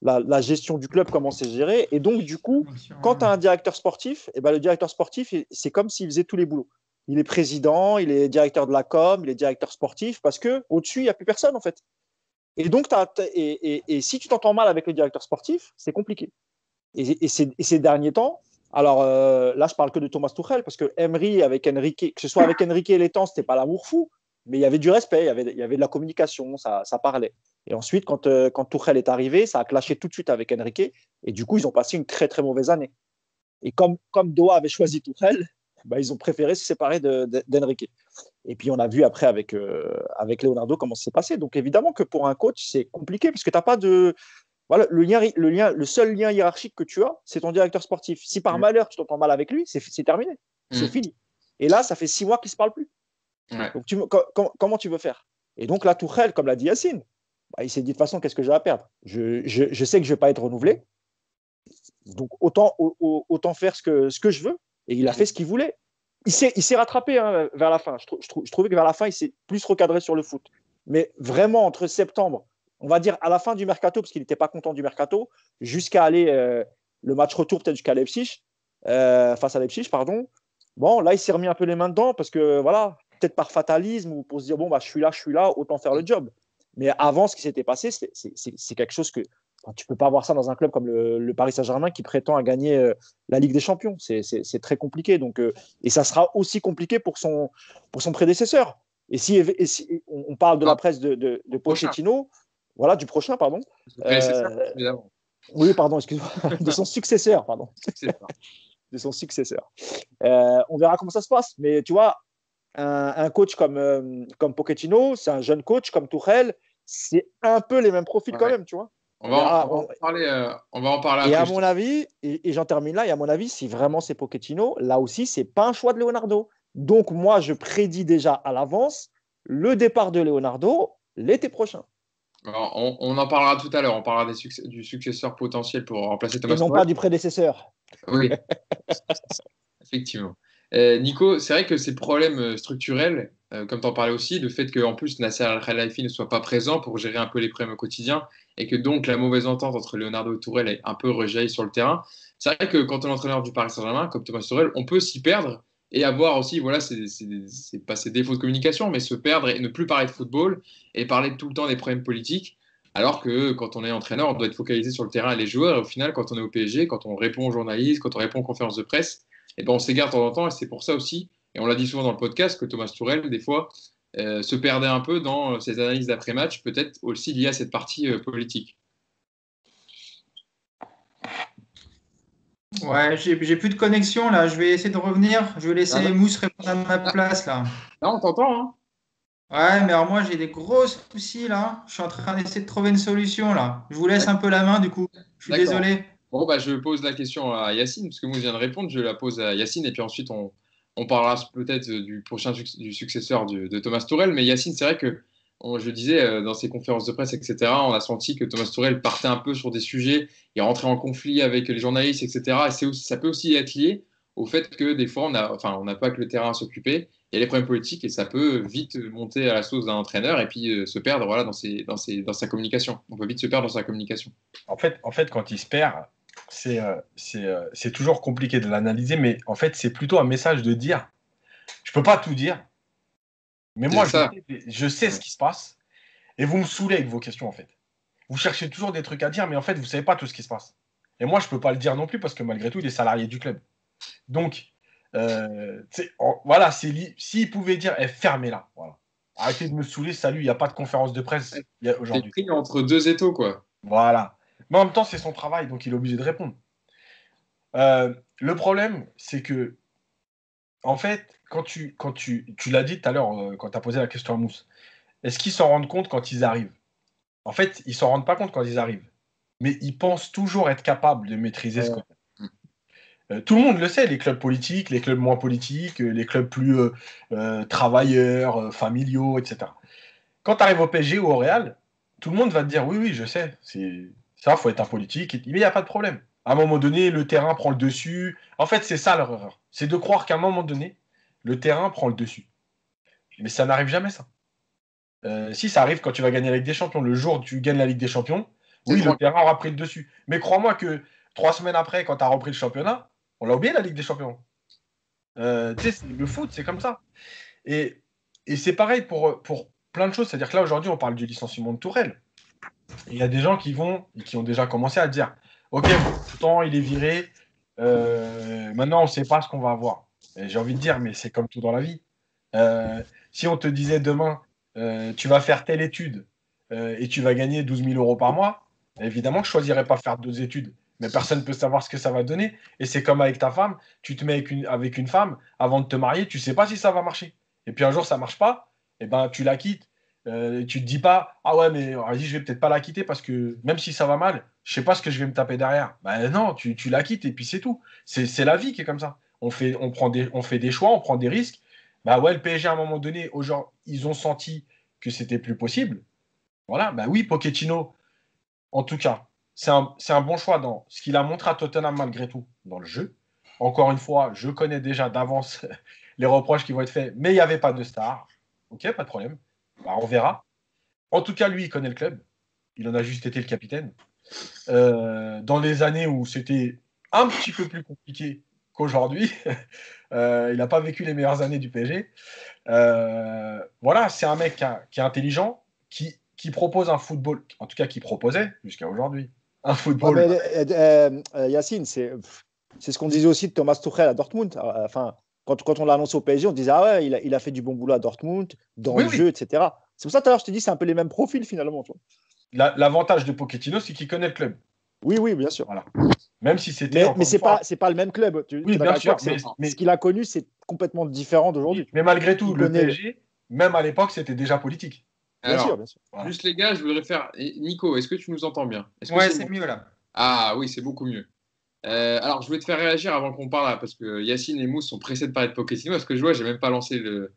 la gestion du club, comment c'est géré. Et donc, du coup, quand tu as un directeur sportif, et ben, le directeur sportif, c'est comme s'il faisait tous les boulots. Il est président, il est directeur de la com, il est directeur sportif, parce qu'au-dessus, il n'y a plus personne, en fait. Et donc, et si tu t'entends mal avec le directeur sportif, c'est compliqué. Et ces derniers temps, alors là, je parle que de Thomas Tuchel, parce que Emery avec Enrique, que ce soit avec Enrique et Létang, c'était pas l'amour fou, mais il y avait du respect, il y avait de la communication, ça parlait. Et ensuite, quand Tuchel est arrivé, ça a clashé tout de suite avec Enrique, et du coup, ils ont passé une très, très mauvaise année. Et comme Doha avait choisi Tuchel, bah, ils ont préféré se séparer d'Enrique. Et puis, on a vu après avec Leonardo comment ça s'est passé. Donc, évidemment que pour un coach, c'est compliqué, parce que tu n'as pas de Voilà, le seul lien hiérarchique que tu as, c'est ton directeur sportif. Si par malheur tu t'entends mal avec lui, c'est terminé, c'est fini. Et là, ça fait 6 mois qu'ils ne se parlent plus. Ouais. Donc, comment tu veux faire? Et donc là, Tuchel, comme l'a dit Yacine, il s'est dit de toute façon, qu'est-ce que j'ai à perdre? Je sais que je ne vais pas être renouvelé, donc autant faire ce que je veux. Et il a fait ce qu'il voulait. Il s'est rattrapé vers la fin. Je trouvais que vers la fin, il s'est plus recadré sur le foot. Mais vraiment, entre septembre, on va dire à la fin du mercato, parce qu'il n'était pas content du mercato, jusqu'à aller le match retour peut-être jusqu'à Leipzig, face à Leipzig, pardon. Bon, là, il s'est remis un peu les mains dedans parce que, voilà, peut-être par fatalisme ou pour se dire, bon, bah, je suis là, autant faire le job. Mais avant, ce qui s'était passé, c'est quelque chose que tu ne peux pas avoir ça dans un club comme le Paris Saint-Germain qui prétend à gagner la Ligue des Champions. C'est très compliqué. Donc, et ça sera aussi compliqué pour son prédécesseur. Et si on parle de la presse de Pochettino, voilà, du prochain, pardon. Oui, pardon, excuse-moi. De son successeur, pardon. De son successeur. On verra comment ça se passe. Mais tu vois, un coach comme Pochettino, c'est un jeune coach comme Tuchel, c'est un peu les mêmes profils quand même, tu vois. On va en parler après. Et à mon avis, et j'en termine là, et à mon avis, si vraiment c'est Pochettino, là aussi, c'est pas un choix de Leonardo. Donc moi, je prédis déjà à l'avance le départ de Leonardo l'été prochain. Alors, on en parlera tout à l'heure. On parlera du successeur potentiel pour remplacer Thomas Tuchel. Et non pas du prédécesseur. Oui, effectivement. Nico, c'est vrai que ces problèmes structurels, comme tu en parlais aussi, le fait qu'en plus Nasser Al-Khelaifi ne soit pas présent pour gérer un peu les problèmes au quotidien et que donc la mauvaise entente entre Leonardo et Tourelle est un peu rejaillie sur le terrain, c'est vrai que quand on est entraîneur du Paris Saint-Germain, comme Thomas Tuchel, on peut s'y perdre et avoir aussi, voilà, c'est pas ses défauts de communication, mais se perdre et ne plus parler de football et parler tout le temps des problèmes politiques. Alors que quand on est entraîneur, on doit être focalisé sur le terrain et les joueurs. Et au final, quand on est au PSG, quand on répond aux journalistes, quand on répond aux conférences de presse, eh ben on s'égare de temps en temps. Et c'est pour ça aussi, et on l'a dit souvent dans le podcast, que Thomas Tuchel, des fois, se perdait un peu dans ses analyses d'après-match, peut-être aussi liées à cette partie politique. Ouais, j'ai plus de connexion là. Je vais essayer de revenir. Je vais laisser Mousse répondre à ma place là. Là, on t'entend, hein? Ouais, mais alors moi j'ai des gros soucis là. Je suis en train d'essayer de trouver une solution là. Je vous laisse un peu la main du coup. Je suis désolé. Bon, bah, je pose la question à Yacine, parce que moi je viens de répondre. Je la pose à Yacine, et puis ensuite on parlera peut-être du successeur de Thomas Tuchel. Mais Yacine, c'est vrai que je disais dans ses conférences de presse, etc., on a senti que Thomas Tuchel partait un peu sur des sujets, il rentrait en conflit avec les journalistes, etc. Et ça peut aussi être lié au fait que des fois, on n'a pas que le terrain à s'occuper, il y a les problèmes politiques et ça peut vite monter à la sauce d'un entraîneur et puis se perdre voilà, dans sa communication. On peut vite se perdre dans sa communication. En fait quand il se perd, c'est toujours compliqué de l'analyser, mais en fait, c'est plutôt un message de dire je peux pas tout dire, mais moi, je sais ce qui se passe et vous me saoulez avec vos questions, en fait. Vous cherchez toujours des trucs à dire, mais en fait, vous savez pas tout ce qui se passe. Et moi, je peux pas le dire non plus parce que malgré tout, il est salarié du club. Donc, voilà, s'il pouvait dire fermez-la. Voilà. Arrêtez de me saouler, salut, il n'y a pas de conférence de presse aujourd'hui. C'est pris entre deux étaux, quoi. Voilà. Mais en même temps, c'est son travail, donc il est obligé de répondre. Le problème, c'est que, en fait, quand tu l'as dit tout à l'heure, quand tu as posé la question à Mousse, est-ce qu'ils s'en rendent compte quand ils arrivent? En fait, ils s'en rendent pas compte quand ils arrivent. Mais ils pensent toujours être capables de maîtriser ce côté. Tout le monde le sait, les clubs politiques, les clubs moins politiques, les clubs plus travailleurs, familiaux, etc. Quand tu arrives au PSG ou au Real, tout le monde va te dire oui, je sais, ça, il faut être un politique, mais il n'y a pas de problème. À un moment donné, le terrain prend le dessus. En fait, c'est ça leur erreur. C'est de croire qu'à un moment donné, le terrain prend le dessus. Mais ça n'arrive jamais, ça. Si ça arrive quand tu vas gagner la Ligue des Champions, le jour où tu gagnes la Ligue des Champions, oui, le terrain aura pris le dessus. Mais crois-moi que 3 semaines après, quand tu as repris le championnat, on l'a oublié la Ligue des Champions. Le foot, c'est comme ça. Et c'est pareil pour plein de choses. C'est-à-dire que là, aujourd'hui, on parle du licenciement de Tourelle. Il y a des gens qui ont déjà commencé à dire ok, pourtant, il est viré. Maintenant, on ne sait pas ce qu'on va avoir. Et j'ai envie de dire, mais c'est comme tout dans la vie. Si on te disait demain, tu vas faire telle étude et tu vas gagner 12 000 euros par mois, évidemment que je ne choisirais pas faire 2 études. Mais personne ne peut savoir ce que ça va donner. Et c'est comme avec ta femme, tu te mets avec une femme, avant de te marier, tu ne sais pas si ça va marcher. Et puis un jour, ça ne marche pas, et ben tu la quittes. Tu te dis pas, ah ouais, mais vas-y, je vais peut-être pas la quitter parce que même si ça va mal, je sais pas ce que je vais me taper derrière. Bah non, tu la quittes et puis c'est tout. C'est la vie qui est comme ça. On fait des choix, on prend des risques. Bah ouais, le PSG, à un moment donné, ils ont senti que c'était plus possible. Voilà, bah oui, Pochettino, en tout cas, c'est un bon choix dans ce qu'il a montré à Tottenham malgré tout dans le jeu. Encore une fois, je connais déjà d'avance les reproches qui vont être faits, mais il n'y avait pas de star. Ok, pas de problème. Bah, on verra. En tout cas, lui, il connaît le club. Il en a juste été le capitaine. Dans les années où c'était un petit peu plus compliqué qu'aujourd'hui, il n'a pas vécu les meilleures années du PSG. Voilà, c'est un mec qui est intelligent, qui propose un football, en tout cas qui proposait jusqu'à aujourd'hui, un football. Ouais, mais, Yacine, c'est ce qu'on disait aussi de Thomas Tuchel à Dortmund. Enfin, quand on l'a annoncé au PSG, on disait ah ouais, il a fait du bon boulot à Dortmund, dans le jeu, etc. C'est pour ça tout à l'heure je te dis c'est un peu les mêmes profils finalement. L'avantage de Pochettino, c'est qu'il connaît le club. Oui, bien sûr. Voilà. Même si c'était. Mais c'est pas le même club. Oui, bien sûr. Mais ce qu'il a connu, c'est complètement différent d'aujourd'hui. Mais malgré tout, le PSG, même à l'époque, c'était déjà politique. Bien sûr. Voilà. Juste les gars, je voudrais faire. Nico, est-ce que tu nous entends bien? Ouais, c'est mieux là. Ah oui, c'est beaucoup mieux. Alors, je voulais te faire réagir avant qu'on parle là, parce que Yacine et Mousse sont pressés de parler de Pochettino. Parce que je vois, j'ai même pas lancé le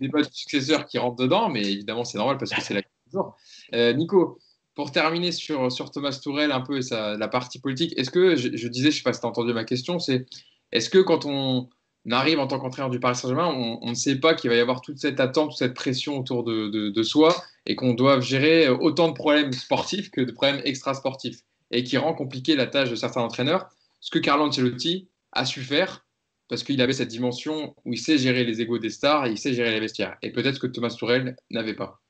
débat du successeur qui rentre dedans, mais évidemment, c'est normal parce que c'est la question. Nico, pour terminer sur Thomas Tuchel un peu et la partie politique, est-ce que, je disais, je ne sais pas si tu as entendu ma question, c'est est-ce que quand on arrive en tant qu'entraîneur du Paris Saint-Germain, on ne sait pas qu'il va y avoir toute cette attente, toute cette pression autour de soi et qu'on doit gérer autant de problèmes sportifs que de problèmes extrasportifs et qui rend compliqué la tâche de certains entraîneurs, ce que Carlo Ancelotti a su faire parce qu'il avait cette dimension où il sait gérer les égos des stars et il sait gérer les vestiaires. Et peut-être que Thomas Tuchel n'avait pas.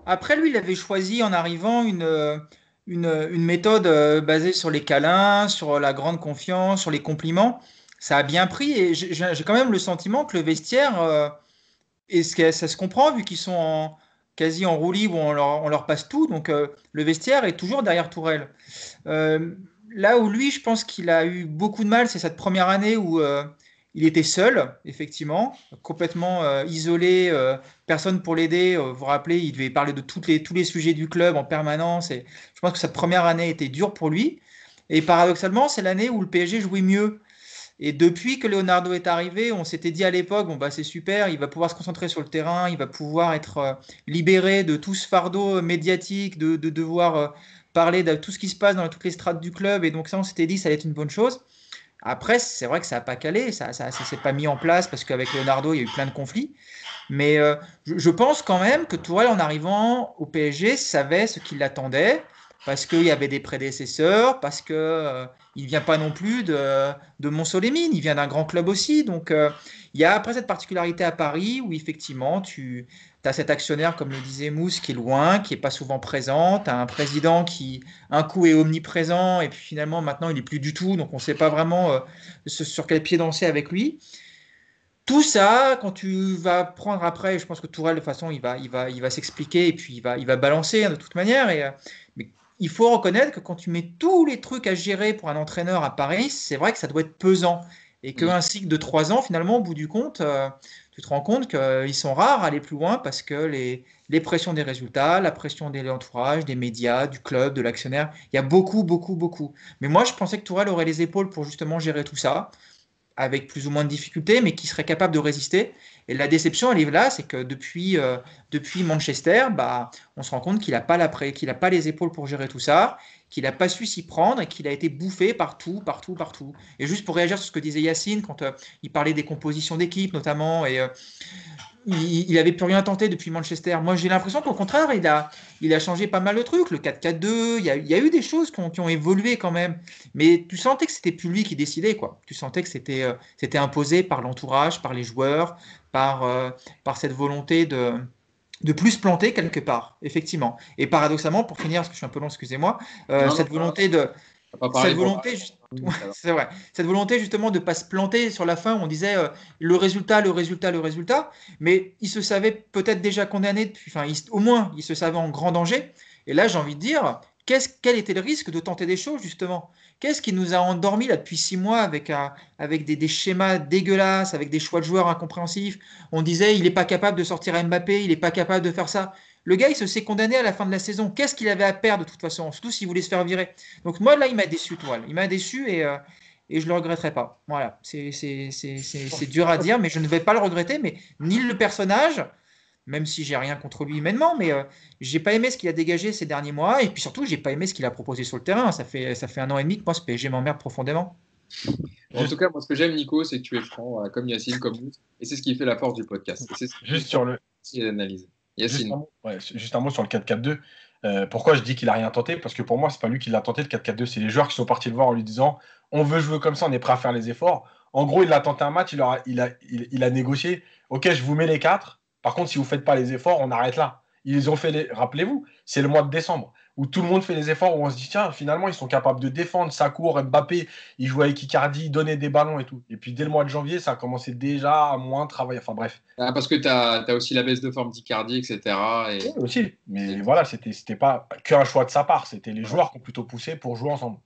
Après, lui, il avait choisi en arrivant une méthode basée sur les câlins, sur la grande confiance, sur les compliments. Ça a bien pris et j'ai quand même le sentiment que le vestiaire, et ça se comprend vu qu'ils sont quasi en roue libre, où on leur passe tout. Donc le vestiaire est toujours derrière Tourelle. Là où lui, je pense qu'il a eu beaucoup de mal, c'est cette première année où il était seul, effectivement, complètement isolé, personne pour l'aider. Vous vous rappelez, il devait parler de tous les sujets du club en permanence. Et je pense que cette première année était dure pour lui. Et paradoxalement, c'est l'année où le PSG jouait mieux. Et depuis que Leonardo est arrivé, on s'était dit à l'époque, bon bah c'est super, il va pouvoir se concentrer sur le terrain, il va pouvoir être libéré de tout ce fardeau médiatique, de devoir parler de tout ce qui se passe dans toutes les strates du club. Et donc ça, on s'était dit, ça allait être une bonne chose. Après, c'est vrai que ça n'a pas calé, ça s'est pas mis en place parce qu'avec Leonardo, il y a eu plein de conflits. Mais je pense quand même que Tourelle, en arrivant au PSG, savait ce qui l'attendait parce qu'il y avait des prédécesseurs, parce qu'il ne vient pas non plus de Montceau-les-Mines, il vient d'un grand club aussi. Donc, il y a après cette particularité à Paris où effectivement, tu as cet actionnaire, comme le disait Mousse, qui est loin, qui n'est pas souvent présent. Tu as un président qui, un coup, est omniprésent et puis finalement, maintenant, il n'est plus du tout. Donc, on ne sait pas vraiment sur quel pied danser avec lui. Tout ça, quand tu vas prendre après, je pense que Tourelle, de toute façon, il va s'expliquer et puis il va balancer de toute manière. Mais il faut reconnaître que quand tu mets tous les trucs à gérer pour un entraîneur à Paris, c'est vrai que ça doit être pesant. Et qu'un cycle de 3 ans, finalement, au bout du compte, tu te rends compte qu'ils sont rares à aller plus loin parce que les pressions des résultats, la pression de l'entourage, des médias, du club, de l'actionnaire, il y a beaucoup. Mais moi, je pensais que Tourelle aurait les épaules pour justement gérer tout ça, avec plus ou moins de difficultés, mais qui serait capable de résister. Et la déception, elle est là, c'est que depuis Manchester, on se rend compte qu'il n'a pas les épaules pour gérer tout ça, qu'il n'a pas su s'y prendre et qu'il a été bouffé partout. Et juste pour réagir sur ce que disait Yacine, quand il parlait des compositions d'équipe notamment, et il n'avait plus rien tenté depuis Manchester. Moi, j'ai l'impression qu'au contraire, il a changé pas mal de trucs. Le 4-4-2, il y a eu des choses qui ont évolué quand même. Mais tu sentais que c'était plus lui qui décidait, quoi. Tu sentais que c'était imposé par l'entourage, par les joueurs, par cette volonté de plus se planter quelque part, effectivement. Et paradoxalement, pour finir, parce que je suis un peu long, excusez-moi, cette volonté c'est vrai. Cette volonté justement de ne pas se planter sur la fin, où on disait le résultat, mais il se savait peut-être déjà condamné, au moins il se savait en grand danger. Et là, j'ai envie de dire, quel était le risque de tenter des choses, justement? Qu'est-ce qui nous a endormis là depuis 6 mois avec des schémas dégueulasses, avec des choix de joueurs incompréhensifs? On disait, il n'est pas capable de sortir Mbappé, il n'est pas capable de faire ça. Le gars, il se s'est condamné à la fin de la saison. Qu'est-ce qu'il avait à perdre de toute façon? Surtout s'il voulait se faire virer. Donc moi, là, il m'a déçu, Toile. Il m'a déçu et je ne le regretterai pas. Voilà, c'est dur à dire, mais je ne vais pas le regretter. Mais ni le personnage, même si j'ai rien contre lui humainement, mais j'ai pas aimé ce qu'il a dégagé ces derniers mois. Et puis surtout, j'ai pas aimé ce qu'il a proposé sur le terrain. Ça fait 1 an et demi que moi, ce PSG m'emmerde profondément. En tout cas, moi, ce que j'aime, Nico, c'est que tu es franc, comme Yacine, comme nous. Et c'est ce qui fait la force du podcast. Et c'est ce qui Juste sur le. l'analyse. Yacine. Juste un mot sur le 4-4-2. Pourquoi je dis qu'il a rien tenté? Parce que pour moi, c'est pas lui qui l'a tenté le 4-4-2, c'est les joueurs qui sont partis le voir en lui disant on veut jouer comme ça, on est prêt à faire les efforts. En gros, il a tenté un match, il a négocié. Ok, je vous mets les 4. Par contre, si vous faites pas les efforts, on arrête là. Ils ont fait Rappelez-vous, c'est le mois de décembre où tout le monde fait les efforts, où on se dit tiens, finalement, ils sont capables de défendre. Sakour, Mbappé, ils jouaient avec Icardi, ils donnaient des ballons et tout. Et puis dès le mois de janvier, ça a commencé déjà à moins travailler. Enfin bref. Parce que tu as aussi la baisse de forme d'Icardi, etc. Oui, aussi. Mais voilà, c'était pas qu'un choix de sa part. C'était les joueurs qui ont plutôt poussé pour jouer ensemble.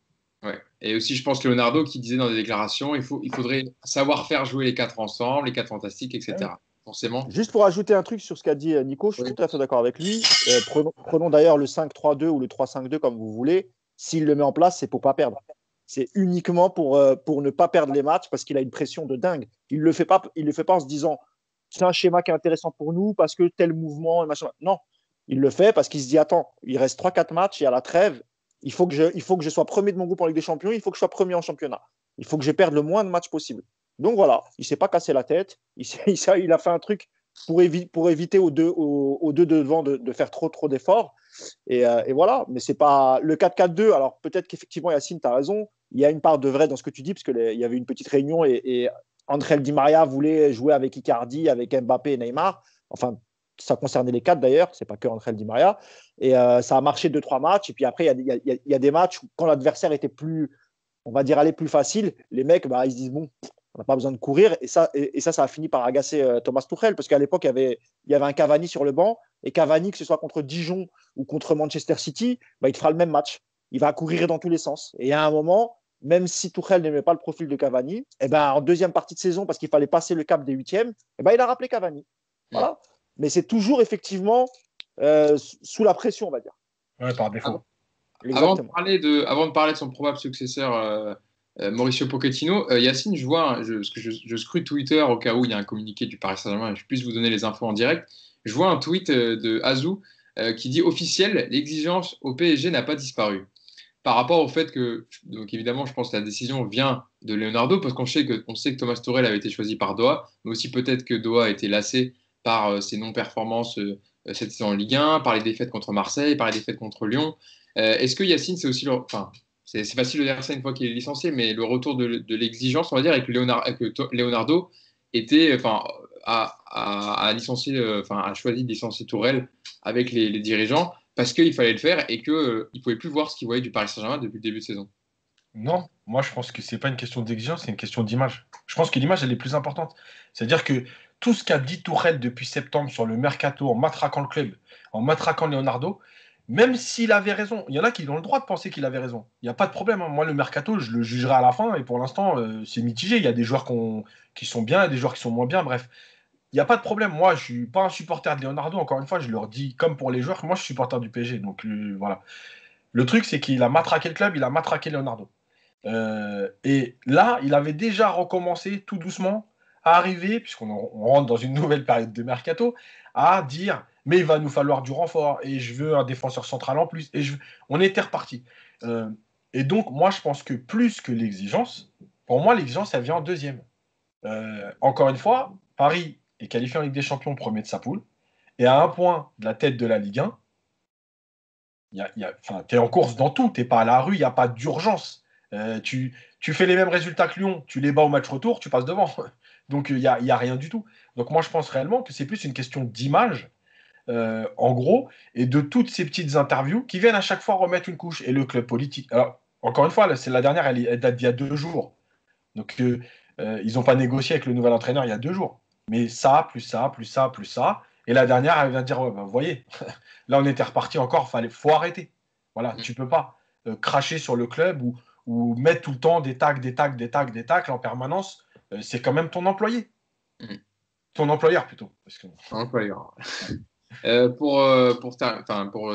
Ouais. Et aussi, je pense, Leonardo qui disait dans des déclarations il faudrait savoir faire jouer les 4 ensemble, les 4 fantastiques, etc. Ouais. Forcément. Juste pour ajouter un truc sur ce qu'a dit Nico, je suis tout à fait d'accord avec lui. Prenons d'ailleurs le 5-3-2 ou le 3-5-2 comme vous voulez. S'il le met en place, c'est pour pas perdre. C'est uniquement pour ne pas perdre les matchs parce qu'il a une pression de dingue. Il le fait pas en se disant c'est un schéma qui est intéressant pour nous parce que tel mouvement, machin. Non, il le fait parce qu'il se dit attends, il reste 3-4 matchs et à la trêve, il faut que je sois premier de mon groupe en Ligue des Champions, il faut que je sois premier en championnat. Il faut que je perde le moins de matchs possible. Donc voilà, il ne s'est pas cassé la tête. Il a fait un truc pour éviter aux deux devant de faire trop d'efforts. Et voilà, mais c'est pas le 4-4-2. Alors peut-être qu'effectivement, Yacine, tu as raison. Il y a une part de vrai dans ce que tu dis, parce qu'il y avait une petite réunion et André Di Maria voulait jouer avec Icardi, avec Mbappé et Neymar. Enfin, ça concernait les 4 d'ailleurs, c'est pas que André Di Maria. Et ça a marché 2-3 matchs. Et puis après, il y a des matchs où quand l'adversaire était plus, on va dire, aller plus facile, les mecs, ils se disent bon, on n'a pas besoin de courir. Et ça a fini par agacer Thomas Tuchel, parce qu'à l'époque, il y avait un Cavani sur le banc. Et Cavani, que ce soit contre Dijon ou contre Manchester City, il te fera le même match. Il va courir dans tous les sens. Et à un moment, même si Tuchel n'aimait pas le profil de Cavani, en deuxième partie de saison, parce qu'il fallait passer le cap des huitièmes, il a rappelé Cavani. Voilà. Mais c'est toujours effectivement sous la pression, on va dire. Ouais, par défaut. Avant de parler de son probable successeur, Mauricio Pochettino, Yacine, je scrute Twitter au cas où il y a un communiqué du Paris Saint-Germain et je puisse vous donner les infos en direct. Je vois un tweet de Azou qui dit officiel, l'exigence au PSG n'a pas disparu. Par rapport au fait que, donc évidemment, je pense que la décision vient de Leonardo, parce qu'on sait que Thomas Tuchel avait été choisi par Doha, mais aussi peut-être que Doha a été lassé par ses non-performances cette saison en Ligue 1, par les défaites contre Marseille, par les défaites contre Lyon. Est-ce que Yacine, c'est aussi c'est facile de dire ça une fois qu'il est licencié, mais le retour de l'exigence, on va dire, et que Leonardo a choisi de licencier Tourelle avec les dirigeants parce qu'il fallait le faire et qu'il ne pouvait plus voir ce qu'il voyait du Paris Saint-Germain depuis le début de saison. Non, moi je pense que c'est pas une question d'exigence, c'est une question d'image. Je pense que l'image elle est plus importante. C'est-à-dire que tout ce qu'a dit Tourelle depuis septembre sur le mercato, en matraquant le club, en matraquant Leonardo, même s'il avait raison, il y en a qui ont le droit de penser qu'il avait raison. Il n'y a pas de problème. Moi, le mercato, je le jugerai à la fin. Et pour l'instant, c'est mitigé. Il y a des joueurs qui sont bien et des joueurs qui sont moins bien. Bref, il n'y a pas de problème. Moi, je ne suis pas un supporter de Leonardo. Encore une fois, je leur dis, comme pour les joueurs, moi, je suis supporter du PSG. Donc, voilà. Le truc, c'est qu'il a matraqué le club, il a matraqué Leonardo. Et là, il avait déjà recommencé tout doucement à arriver, puisqu'on rentre dans une nouvelle période de mercato, à dire mais il va nous falloir du renfort et je veux un défenseur central en plus. On était reparti. Et donc, moi, je pense que plus que l'exigence, pour moi, l'exigence, elle vient en deuxième. Encore une fois, Paris est qualifié en Ligue des Champions, premier de sa poule, et à un point de la tête de la Ligue 1, tu es en course dans tout, tu n'es pas à la rue, il n'y a pas d'urgence. Tu fais les mêmes résultats que Lyon, tu les bats au match retour, tu passes devant. Donc, il n'y a rien du tout. Donc, moi, je pense réellement que c'est plus une question d'image, en gros, et de toutes ces petites interviews qui viennent à chaque fois remettre une couche. Et le club politique. Alors, encore une fois, là, c'est la dernière, elle date d'il y a 2 jours. Donc, ils n'ont pas négocié avec le nouvel entraîneur il y a 2 jours. Mais ça, plus ça, plus ça, plus ça. Et la dernière, elle vient dire, vous voyez, là, on était reparti encore, faut arrêter. Voilà, tu peux pas cracher sur le club ou mettre tout le temps des tacles en permanence. C'est quand même ton employé. Mm. Ton employeur plutôt. Employeur. Pour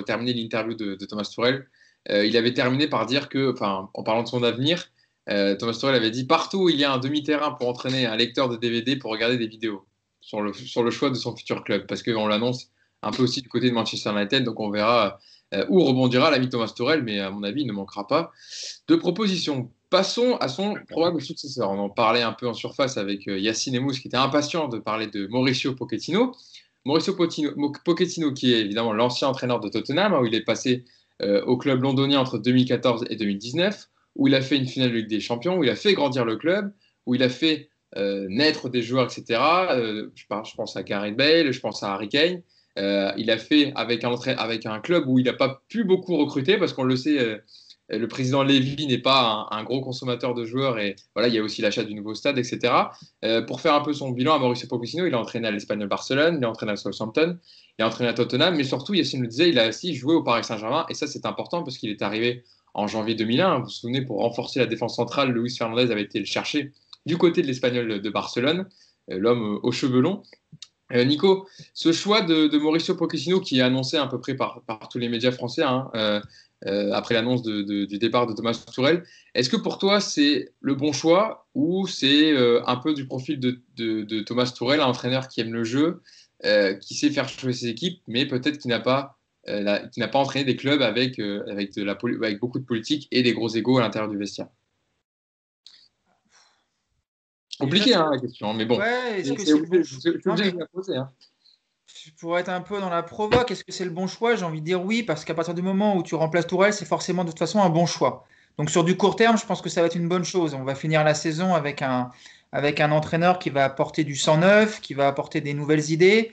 terminer l'interview de Thomas Tuchel, il avait terminé par dire que, en parlant de son avenir, Thomas Tuchel avait dit partout où il y a un demi-terrain pour entraîner un lecteur de DVD pour regarder des vidéos sur le choix de son futur club, parce qu'on l'annonce un peu aussi du côté de Manchester United, donc on verra où rebondira l'ami Thomas Tuchel, mais à mon avis, il ne manquera pas de propositions. Passons à son probable successeur. On en parlait un peu en surface avec Yacine Emous, qui était impatient de parler de Mauricio Pochettino. Mauricio Pochettino, qui est évidemment l'ancien entraîneur de Tottenham, où il est passé au club londonien entre 2014 et 2019, où il a fait une finale de Ligue des Champions, où il a fait grandir le club, où il a fait naître des joueurs, etc. Je pense à Gareth Bale, je pense à Harry Kane. Il a fait avec un club où il n'a pas pu beaucoup recruter, parce qu'on le sait, le président Lévy n'est pas un gros consommateur de joueurs, et voilà, il y a aussi l'achat du nouveau stade, etc. Pour faire un peu son bilan à Mauricio Pochettino, il a entraîné à l'Espagnol Barcelone, il a entraîné à Southampton, il a entraîné à Tottenham, mais surtout, Yacine le disait, il a aussi joué au Paris Saint-Germain, et ça c'est important parce qu'il est arrivé en janvier 2001. Vous vous souvenez, pour renforcer la défense centrale, Luis Fernandez avait été le chercher du côté de l'Espagnol de Barcelone, l'homme aux cheveux longs. Nico, ce choix de Mauricio Pochettino, qui est annoncé à peu près par tous les médias français, après l'annonce du départ de Thomas Tuchel, est-ce que pour toi c'est le bon choix, ou c'est un peu du profil de Thomas Tuchel, un entraîneur qui aime le jeu, qui sait faire jouer ses équipes, mais peut-être qui n'a pas entraîné des clubs avec beaucoup de politique et des gros égos à l'intérieur du vestiaire? Compliqué la question, mais bon, Ouais, est-ce que c'est c'est le bon obligé, je suis Non, obligé mais de la poser. pour être un peu dans la provoque, est-ce que c'est le bon choix? J'ai envie de dire oui, parce qu'à partir du moment où tu remplaces Tourelle, c'est forcément de toute façon un bon choix. Donc sur du court terme, je pense que ça va être une bonne chose. On va finir la saison avec un entraîneur qui va apporter du sang neuf, qui va apporter des nouvelles idées.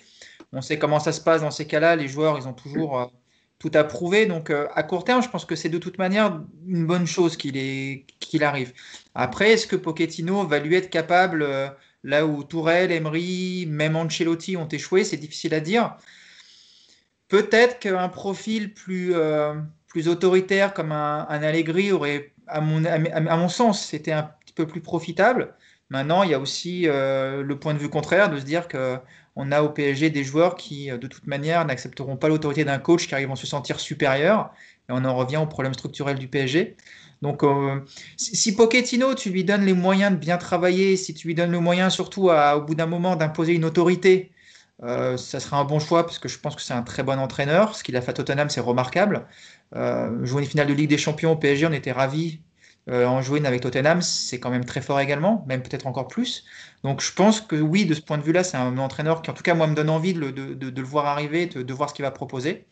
On sait comment ça se passe dans ces cas-là. Les joueurs, ils ont toujours tout à prouver. Donc à court terme, je pense que c'est de toute manière une bonne chose qu'il arrive. Après, est-ce que Pochettino va lui être capable, là où Tourelle, Emery, même Ancelotti ont échoué, c'est difficile à dire. Peut-être qu'un profil plus autoritaire comme un Allegri aurait, à mon sens, c'était un petit peu plus profitable. Maintenant, il y a aussi le point de vue contraire de se dire qu'on a au PSG des joueurs qui, de toute manière, n'accepteront pas l'autorité d'un coach car ils vont se sentir supérieurs. Et on en revient au problème structurel du PSG. Donc, si Pochettino, tu lui donnes les moyens de bien travailler, si tu lui donnes le moyen surtout au bout d'un moment d'imposer une autorité, ça sera un bon choix parce que je pense que c'est un très bon entraîneur. Ce qu'il a fait à Tottenham, c'est remarquable. Jouer une finale de Ligue des Champions au PSG, on était ravis. En jouer une avec Tottenham, c'est quand même très fort également, même peut-être encore plus. Donc je pense que oui, de ce point de vue-là, c'est un entraîneur qui, en tout cas, moi, me donne envie de le voir arriver, de voir ce qu'il va proposer.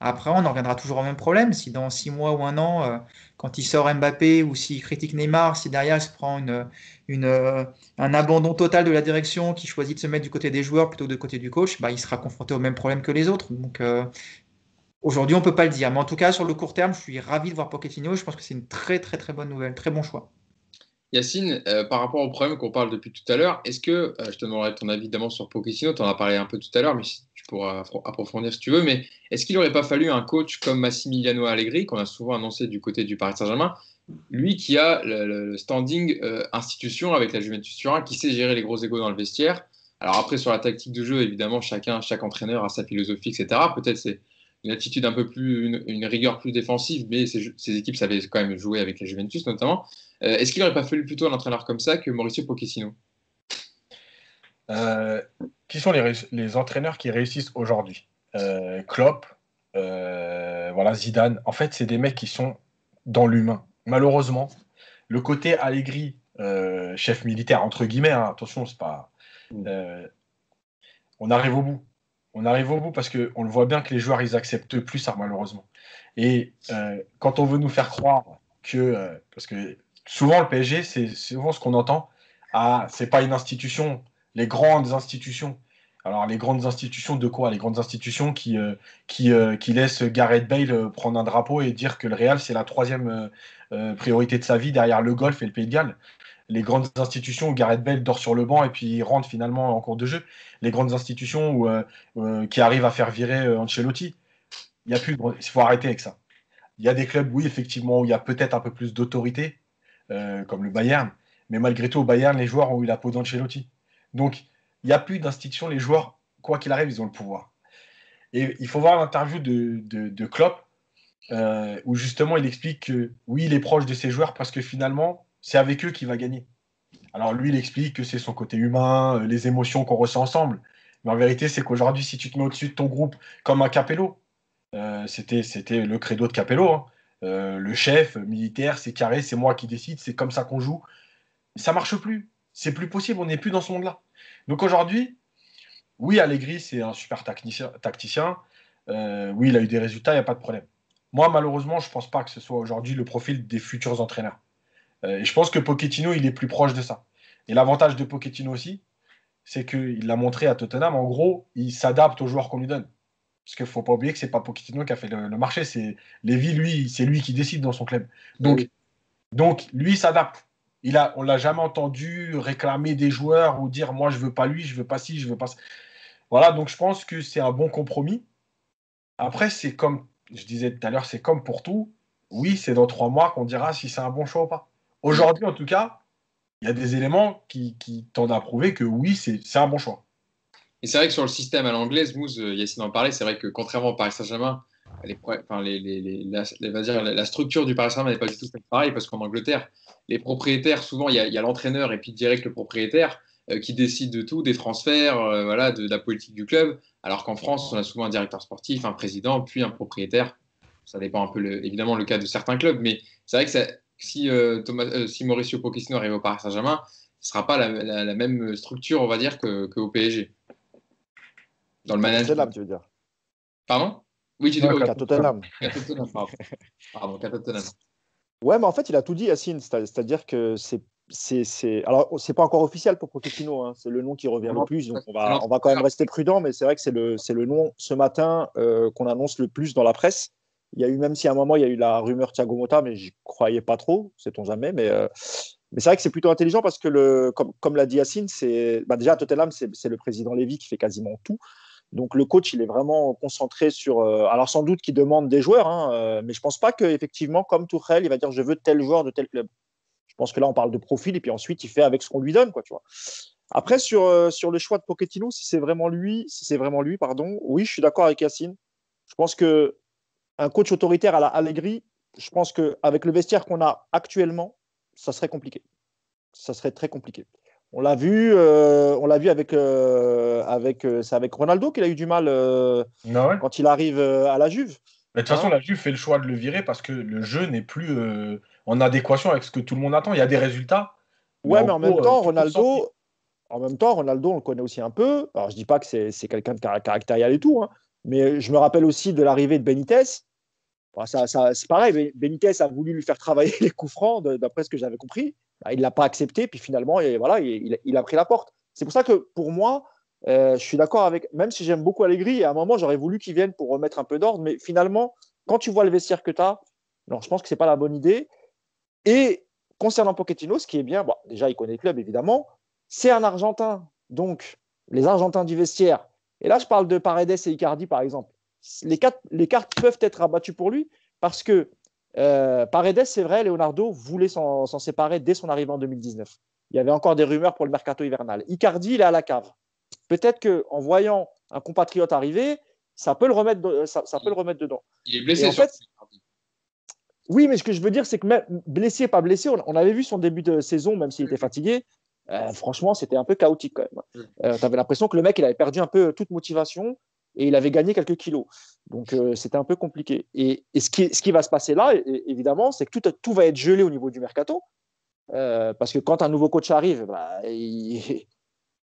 Après, on en reviendra toujours au même problème. Si dans 6 mois ou un an, quand il sort Mbappé ou s'il critique Neymar, si derrière il se prend un abandon total de la direction, qui choisit de se mettre du côté des joueurs plutôt que du côté du coach, bah, il sera confronté au même problème que les autres. Donc aujourd'hui, on ne peut pas le dire. Mais en tout cas, sur le court terme, je suis ravi de voir Pochettino. Je pense que c'est une très très très bonne nouvelle, très bon choix. Yacine, par rapport au problème qu'on parle depuis tout à l'heure, est-ce que, je te demanderai ton avis évidemment sur Pochettino, tu en as parlé un peu tout à l'heure, mais tu pourras approfondir si tu veux, mais est-ce qu'il n'aurait pas fallu un coach comme Massimiliano Allegri, qu'on a souvent annoncé du côté du Paris Saint-Germain, lui qui a le standing institution avec la Juventus Turin, qui sait gérer les gros égos dans le vestiaire? Alors après, sur la tactique de jeu, évidemment, chaque entraîneur a sa philosophie, etc. Peut-être c'est une attitude un peu plus, une rigueur plus défensive, mais ces équipes savaient quand même jouer avec la Juventus notamment. Est-ce qu'il n'aurait pas fallu plutôt un entraîneur comme ça que Mauricio Pochettino? Qui sont les entraîneurs qui réussissent aujourd'hui? Klopp, voilà, Zidane. En fait, c'est des mecs qui sont dans l'humain. Malheureusement, le côté Allegri, chef militaire, entre guillemets, hein, attention, c'est pas. On arrive au bout. On arrive au bout parce qu'on le voit bien que les joueurs, ils acceptent plus ça, malheureusement. Et quand on veut nous faire croire que. Parce que souvent, le PSG, c'est souvent ce qu'on entend. Ah, c'est pas une institution. Les grandes institutions. Alors, les grandes institutions de quoi? Les grandes institutions qui laissent Gareth Bale prendre un drapeau et dire que le Real, c'est la troisième priorité de sa vie derrière le golf et le Pays de Galles. Les grandes institutions où Gareth Bale dort sur le banc et puis il rentre finalement en cours de jeu. Les grandes institutions qui arrivent à faire virer Ancelotti. Il faut arrêter avec ça. Il y a des clubs, oui, effectivement, où il y a peut-être un peu plus d'autorité, comme le Bayern. Mais malgré tout, au Bayern, les joueurs ont eu la peau d'Ancelotti. Donc, il n'y a plus d'institution. Les joueurs, quoi qu'il arrive, ils ont le pouvoir. Et il faut voir l'interview de Klopp, où justement, il explique que oui, il est proche de ses joueurs parce que finalement, c'est avec eux qu'il va gagner. Alors lui, il explique que c'est son côté humain, les émotions qu'on ressent ensemble. Mais en vérité, c'est qu'aujourd'hui, si tu te mets au-dessus de ton groupe comme un Capello, c'était le credo de Capello, hein. Le chef militaire, c'est carré, c'est moi qui décide, c'est comme ça qu'on joue. Ça marche plus. C'est plus possible, on n'est plus dans ce monde-là. Donc aujourd'hui, oui, Allegri, c'est un super tacticien. Oui, il a eu des résultats, il n'y a pas de problème. Moi, malheureusement, je ne pense pas que ce soit aujourd'hui le profil des futurs entraîneurs. Et je pense que Pochettino, il est plus proche de ça. Et l'avantage de Pochettino aussi, c'est qu'il l'a montré à Tottenham. En gros, il s'adapte aux joueurs qu'on lui donne. Parce qu'il ne faut pas oublier que ce n'est pas Pochettino qui a fait le marché. C'est Lévy, lui, c'est lui qui décide dans son club. Donc lui, il s'adapte. On ne l'a jamais entendu réclamer des joueurs ou dire moi, je ne veux pas lui, je ne veux pas ci, je ne veux pas ça. Voilà, donc je pense que c'est un bon compromis. Après, c'est comme je disais tout à l'heure, c'est comme pour tout. Oui, c'est dans 3 mois qu'on dira si c'est un bon choix ou pas. Aujourd'hui, en tout cas, il y a des éléments qui tendent à prouver que oui, c'est un bon choix. Et c'est vrai que sur le système à l'anglaise, Mousse, Yacine en parlait, c'est vrai que contrairement au Paris Saint-Germain, la structure du Paris Saint-Germain n'est pas du tout pareil parce qu'en Angleterre, les propriétaires, souvent, il y a l'entraîneur et puis direct le propriétaire qui décide de tout, des transferts, voilà, de la politique du club. Alors qu'en France, on a souvent un directeur sportif, un président, puis un propriétaire. Ça dépend un peu, évidemment, le cas de certains clubs, mais c'est vrai que si Mauricio Pochettino arrive au Paris Saint-Germain, ce ne sera pas la même structure, on va dire, qu'au PSG. Dans le management. Tottenham, tu veux dire. Pardon? Oui, j'ai dit qu'à Tottenham. Pardon, qu'à Tottenham. Ouais, mais en fait, il a tout dit, Yacine. C'est-à-dire que alors, c'est pas encore officiel pour Pochettino, hein. C'est le nom qui revient le plus. Donc, on va quand même rester prudent, mais c'est vrai que c'est le nom ce matin qu'on annonce le plus dans la presse. Il y a eu, même si à un moment, il y a eu la rumeur Thiago Motta, mais j'y croyais pas trop, sait-on jamais. Mais c'est vrai que c'est plutôt intelligent parce que, comme l'a dit Yacine, déjà à Tottenham, c'est le président Lévy qui fait quasiment tout. Donc le coach, il est vraiment concentré sur. Alors sans doute qu'il demande des joueurs, hein, mais je pense pas qu'effectivement, comme Tuchel, il va dire je veux tel joueur de tel club. Je pense que là, on parle de profil et puis ensuite, il fait avec ce qu'on lui donne, quoi, tu vois. Après, sur le choix de Pochettino, si c'est vraiment lui, pardon, oui, je suis d'accord avec Yacine. Je pense que un coach autoritaire à la Allegri, je pense qu'avec le vestiaire qu'on a actuellement, ça serait compliqué. Ça serait très compliqué. On l'a vu avec c'est avec Ronaldo qu'il a eu du mal Ouais. quand il arrive à la Juve. Mais de toute façon, la Juve fait le choix de le virer parce que le jeu n'est plus en adéquation avec ce que tout le monde attend. Il y a des résultats. Ouais, mais en gros, tout le monde s'en fiche. En même temps, Ronaldo, on le connaît aussi un peu. Alors, je dis pas que c'est quelqu'un de caractériel et tout, hein, mais je me rappelle aussi de l'arrivée de Benitez. Enfin, c'est pareil, Benitez a voulu lui faire travailler les coups francs, d'après ce que j'avais compris. Il ne l'a pas accepté, puis finalement, voilà, il a pris la porte. C'est pour ça que pour moi, je suis d'accord avec, même si j'aime beaucoup Allegri, à un moment, j'aurais voulu qu'il vienne pour remettre un peu d'ordre, mais finalement, quand tu vois le vestiaire que tu as, non, je pense que ce n'est pas la bonne idée. Et concernant Pochettino, ce qui est bien, bon, déjà, il connaît le club, évidemment, c'est un Argentin. Donc, les Argentins du vestiaire, et là, je parle de Paredes et Icardi, par exemple. Les cartes peuvent être abattues pour lui parce que Paredes, c'est vrai, Leonardo voulait s'en séparer dès son arrivée en 2019. Il y avait encore des rumeurs pour le mercato hivernal. Icardi, il est à la cave. Peut-être qu'en voyant un compatriote arriver, ça peut le remettre dedans. Il est blessé, oui, mais ce que je veux dire, c'est que même blessé, pas blessé, on avait vu son début de saison, même s'il était fatigué. Franchement, c'était un peu chaotique quand même. Tu avais l'impression que le mec, il avait perdu un peu toute motivation et il avait gagné quelques kilos. Donc, c'était un peu compliqué. Et ce qui va se passer là, évidemment, c'est que tout va être gelé au niveau du mercato. Parce que quand un nouveau coach arrive,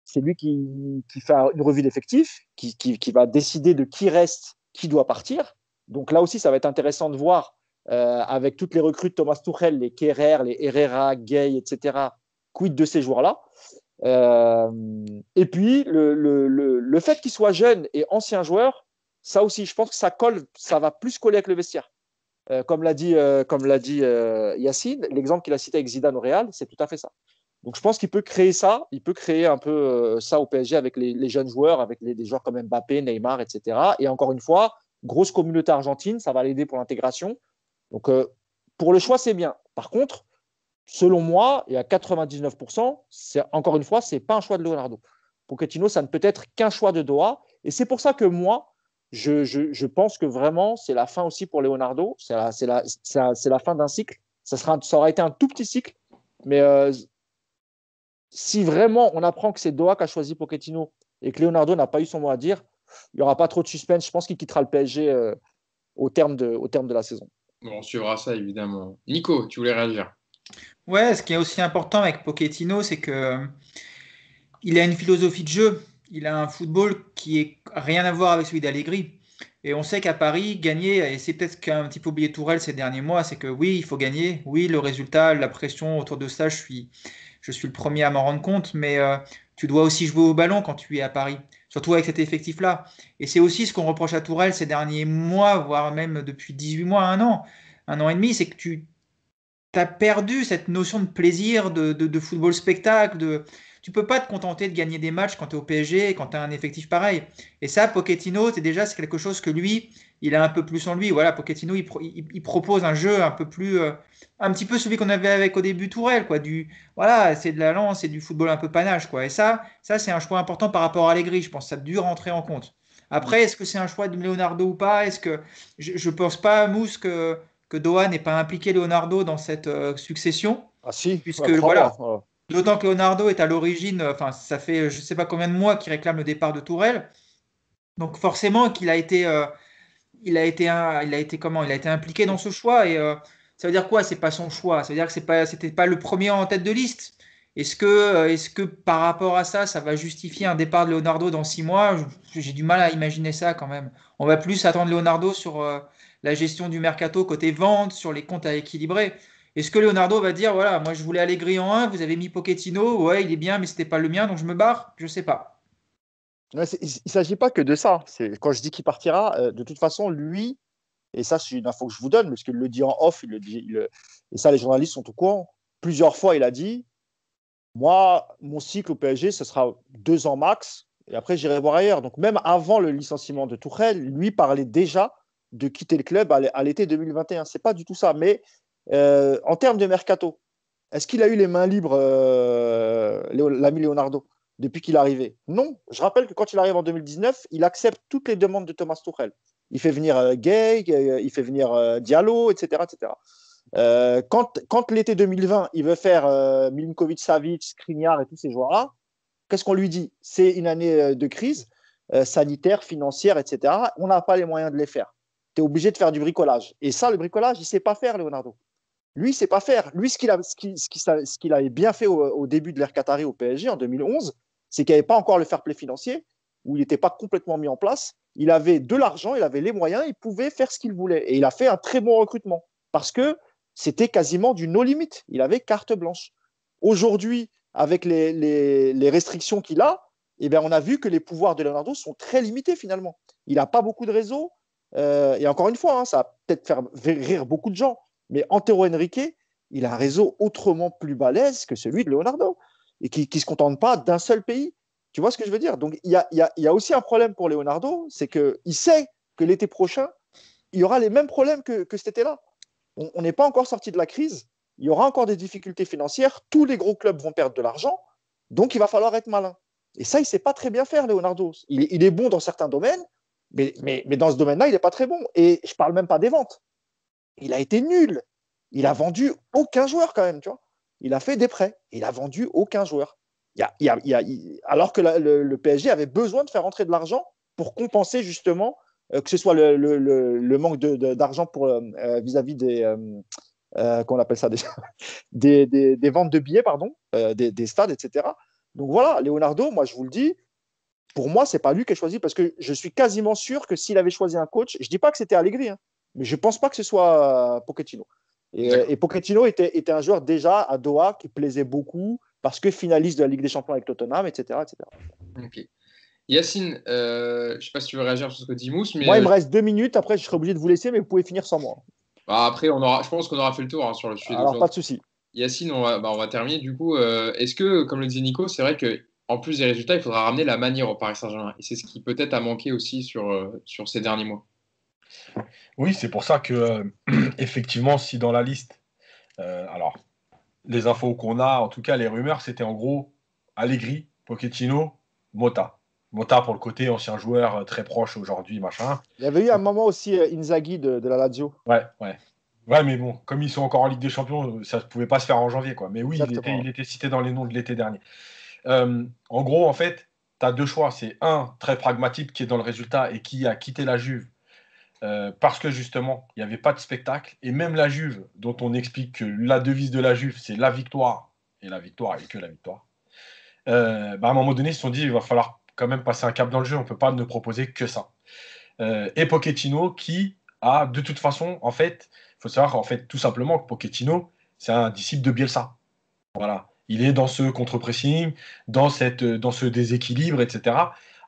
c'est lui qui fait une revue d'effectifs, qui va décider de qui reste, qui doit partir. Donc là aussi, ça va être intéressant de voir avec toutes les recrues de Thomas Tuchel, les Kerrer, les Herrera, Gay, etc. Quid de ces joueurs-là. Et puis, le fait qu'il soit jeune et ancien joueur, ça aussi, je pense que ça va plus coller avec le vestiaire. Comme l'a dit Yacine, l'exemple qu'il a cité avec Zidane au Real, c'est tout à fait ça. Donc, je pense qu'il peut créer ça. Il peut créer un peu ça au PSG avec les jeunes joueurs, avec des joueurs comme Mbappé, Neymar, etc. Et encore une fois, grosse communauté argentine, ça va l'aider pour l'intégration. Donc, pour le choix, c'est bien. Par contre, selon moi, et à 99%, encore une fois, ce n'est pas un choix de Leonardo. Pochettino, ça ne peut être qu'un choix de Doha. Et c'est pour ça que moi, je pense que vraiment, c'est la fin aussi pour Leonardo. C'est la fin d'un cycle. Ça aura été un tout petit cycle. Mais si vraiment on apprend que c'est Doha qui a choisi Pochettino et que Leonardo n'a pas eu son mot à dire, il n'y aura pas trop de suspense. Je pense qu'il quittera le PSG au terme de la saison. Bon, on suivra ça évidemment. Nico, tu voulais réagir? Ouais, ce qui est aussi important avec Pochettino, c'est que il a une philosophie de jeu. Il a un football qui est rien à voir avec celui d'Allegri. Et on sait qu'à Paris, gagner, et c'est peut-être qu'un petit peu oublié Tourelle ces derniers mois, c'est que oui, il faut gagner. Oui, le résultat, la pression autour de ça, je suis le premier à m'en rendre compte, mais tu dois aussi jouer au ballon quand tu es à Paris, surtout avec cet effectif-là. Et c'est aussi ce qu'on reproche à Tourelle ces derniers mois, voire même depuis 18 mois, un an et demi, c'est que tu as perdu cette notion de plaisir, de football spectacle. Tu peux pas te contenter de gagner des matchs quand tu es au PSG et quand tu as un effectif pareil. Et ça, Pochettino, c'est quelque chose que lui, il a un peu plus en lui. Voilà, Pochettino, il propose un jeu un peu plus, un petit peu celui qu'on avait avec au début Tourelle, quoi. Voilà, c'est de la lance, c'est du football un peu panache, quoi. Et ça c'est un choix important par rapport à Allegri. Je pense que ça a dû rentrer en compte. Après, est-ce que c'est un choix de Leonardo ou pas? Je pense pas, Mousse, que Doha n'ait pas impliqué Leonardo dans cette succession, Ah si, puisque voilà, crois-moi. d'autant que Leonardo est à l'origine, enfin ça fait je ne sais pas combien de mois qu'il réclame le départ de Tourelle, donc forcément qu'il a été, il a été comment? Il a été impliqué dans ce choix et ça veut dire quoi? C'est pas son choix, ça veut dire que c'était pas le premier en tête de liste. Est-ce que par rapport à ça, ça va justifier un départ de Leonardo dans 6 mois? J'ai du mal à imaginer ça quand même. On va plus attendre Leonardo sur la gestion du mercato côté vente, sur les comptes à équilibrer. Est-ce que Leonardo va dire, voilà, moi je voulais Allegri en 1, vous avez mis Pochettino, ouais, il est bien, mais c'était pas le mien, donc je me barre? Je sais pas. Il ne s'agit pas que de ça. Quand je dis qu'il partira, de toute façon, lui, et ça c'est une info que je vous donne, parce qu'il le dit en off, et ça les journalistes sont au courant, plusieurs fois il a dit, moi, mon cycle au PSG, ce sera 2 ans max, et après j'irai voir ailleurs. Donc même avant le licenciement de Tourelle, lui parlait déjà de quitter le club à l'été 2021. C'est pas du tout ça. Mais en termes de mercato, est-ce qu'il a eu les mains libres, l'ami Leonardo, depuis qu'il est arrivé? Non. Je rappelle que quand il arrive en 2019, il accepte toutes les demandes de Thomas Tuchel. Il fait venir Gay, il fait venir Diallo, etc. etc. Quand l'été 2020, il veut faire Milinkovic-Savic, Skriniar et tous ces joueurs-là, qu'est-ce qu'on lui dit? C'est une année de crise sanitaire, financière, etc. On n'a pas les moyens de les faire. Tu es obligé de faire du bricolage. Et ça, le bricolage, il ne sait pas faire, Leonardo. Lui, il ne sait pas faire. Lui, ce qu'il avait bien fait au début de l'ère Qatari au PSG en 2011, c'est qu'il n'y avait pas encore le fair play financier, où il n'était pas complètement mis en place. Il avait de l'argent, il avait les moyens, il pouvait faire ce qu'il voulait. Et il a fait un très bon recrutement parce que c'était quasiment du no limit. Il avait carte blanche. Aujourd'hui, avec les restrictions qu'il a, eh bien, on a vu que les pouvoirs de Leonardo sont très limités finalement. Il n'a pas beaucoup de réseau. Et encore une fois, ça va peut-être faire rire beaucoup de gens, mais Antero Henrique, il a un réseau autrement plus balèze que celui de Leonardo et qui ne se contente pas d'un seul pays. Tu vois ce que je veux dire? Donc, il y a aussi un problème pour Leonardo, c'est qu'il sait que l'été prochain, il y aura les mêmes problèmes que cet été-là. On n'est pas encore sorti de la crise. Il y aura encore des difficultés financières. Tous les gros clubs vont perdre de l'argent. Donc, il va falloir être malin. Et ça, il ne sait pas très bien faire, Leonardo. Il est bon dans certains domaines, mais dans ce domaine-là, il n'est pas très bon. Et je ne parle même pas des ventes. Il a été nul. Il a vendu aucun joueur quand même, tu vois. Il a fait des prêts. Il a vendu aucun joueur. Alors que le PSG avait besoin de faire entrer de l'argent pour compenser justement que ce soit le manque d'argent vis-à-vis qu'on appelle ça des ventes de billets, pardon, des stades, etc. Donc voilà, Leonardo, moi je vous le dis, pour moi, c'est pas lui qui a choisi parce que je suis quasiment sûr que s'il avait choisi un coach, je dis pas que c'était Allegri, hein, mais je pense pas que ce soit Pochettino. Et Pochettino était un joueur déjà à Doha qui plaisait beaucoup parce que finaliste de la Ligue des Champions avec Tottenham, etc. etc. Ok. Yacine, je ne sais pas si tu veux réagir sur ce que dit Mousse, mais moi, il me reste 2 minutes. Après, je serai obligé de vous laisser, mais vous pouvez finir sans moi. Après, je pense qu'on aura fait le tour sur le sujet d'aujourd'hui. Alors, pas de souci. Yacine, on va terminer. Du coup, est-ce que, comme le disait Nico, c'est vrai qu'en plus des résultats, il faudra ramener la manière au Paris Saint-Germain. Et c'est ce qui peut-être a manqué aussi sur ces derniers mois. Oui, c'est pour ça que, effectivement, si dans la liste, alors, les infos qu'on a, en tout cas, les rumeurs, c'était en gros Allegri, Pochettino, Mota. Mota pour le côté ancien joueur très proche aujourd'hui, machin. Il y avait eu un moment aussi Inzaghi de la Lazio. Ouais, ouais. Ouais, mais bon, comme ils sont encore en Ligue des Champions, ça ne pouvait pas se faire en janvier, quoi. Mais oui, Exactement. il était cité dans les noms de l'été dernier. En gros, en fait, tu as deux choix. C'est un, très pragmatique, qui est dans le résultat et qui a quitté la Juve parce que justement, il n'y avait pas de spectacle. Et même la Juve, dont on explique que la devise de la Juve, c'est la victoire, et la victoire, et que la victoire. À un moment donné, ils se sont dit, il va falloir quand même passer un cap dans le jeu, on ne peut pas ne proposer que ça. Et Pochettino, qui a, de toute façon, en fait, il faut savoir, en fait, tout simplement que Pochettino, c'est un disciple de Bielsa. Voilà. Il est dans ce contre-pressing, dans ce déséquilibre, etc.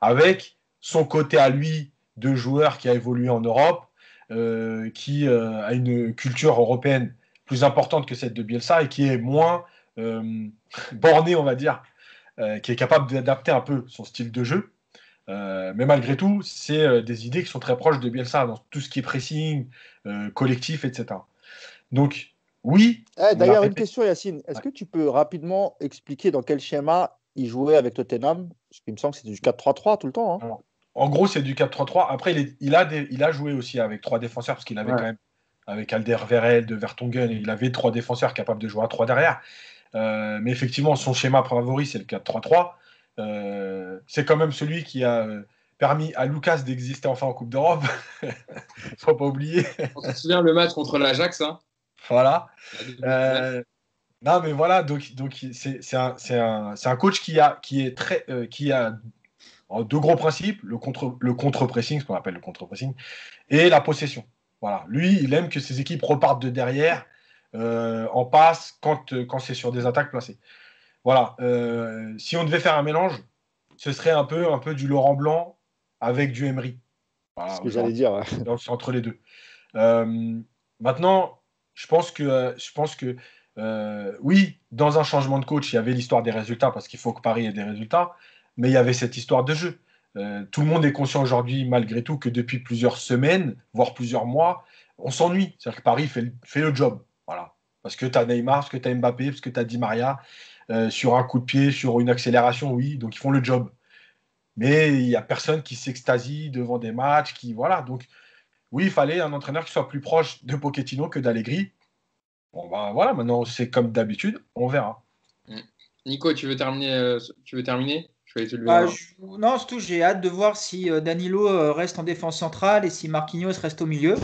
Avec son côté à lui de joueur qui a évolué en Europe, qui a une culture européenne plus importante que celle de Bielsa et qui est moins borné, on va dire, qui est capable d'adapter un peu son style de jeu. Mais malgré tout, c'est des idées qui sont très proches de Bielsa dans tout ce qui est pressing, collectif, etc. Donc, oui. D'ailleurs, une question, Yacine. Est-ce que tu peux rapidement expliquer dans quel schéma il jouait avec Tottenham? Parce qu'il me semble que c'était du 4-3-3 tout le temps. Hein. Alors, en gros, c'est du 4-3-3. Après, il a joué aussi avec 3 défenseurs, parce qu'il avait quand même, avec Alderweireld, de Vertonghen, il avait 3 défenseurs capables de jouer à 3 derrière. Mais effectivement, son schéma favori, c'est le 4-3-3. C'est quand même celui qui a permis à Lucas d'exister enfin en Coupe d'Europe. Faut pas oublier. On se souvient le match contre l'Ajax. Hein. Voilà. Non, mais voilà, donc c'est un coach qui a deux gros principes, le contre-pressing, ce qu'on appelle le contre-pressing, et la possession. Voilà. Lui, il aime que ses équipes repartent de derrière, en passe, quand c'est sur des attaques placées. Voilà. Si on devait faire un mélange, ce serait un peu du Laurent Blanc avec du Emery. Voilà, c'est ce que j'allais dire. Ouais. C'est entre les deux. Maintenant, je pense que oui, dans un changement de coach, il y avait l'histoire des résultats parce qu'il faut que Paris ait des résultats, mais il y avait cette histoire de jeu. Tout le monde est conscient aujourd'hui, malgré tout, que depuis plusieurs semaines, voire plusieurs mois, on s'ennuie. C'est-à-dire que Paris fait le job. Voilà. Parce que tu as Neymar, parce que tu as Mbappé, parce que tu as Di Maria, sur un coup de pied, sur une accélération, oui, donc ils font le job. Mais il n'y a personne qui s'extasie devant des matchs, voilà. Donc, oui, il fallait un entraîneur qui soit plus proche de Pochettino que d'Allegri. Bon, voilà, maintenant, c'est comme d'habitude, on verra. Nico, tu veux terminer Je vais te le Non, surtout, j'ai hâte de voir si Danilo reste en défense centrale et si Marquinhos reste au milieu.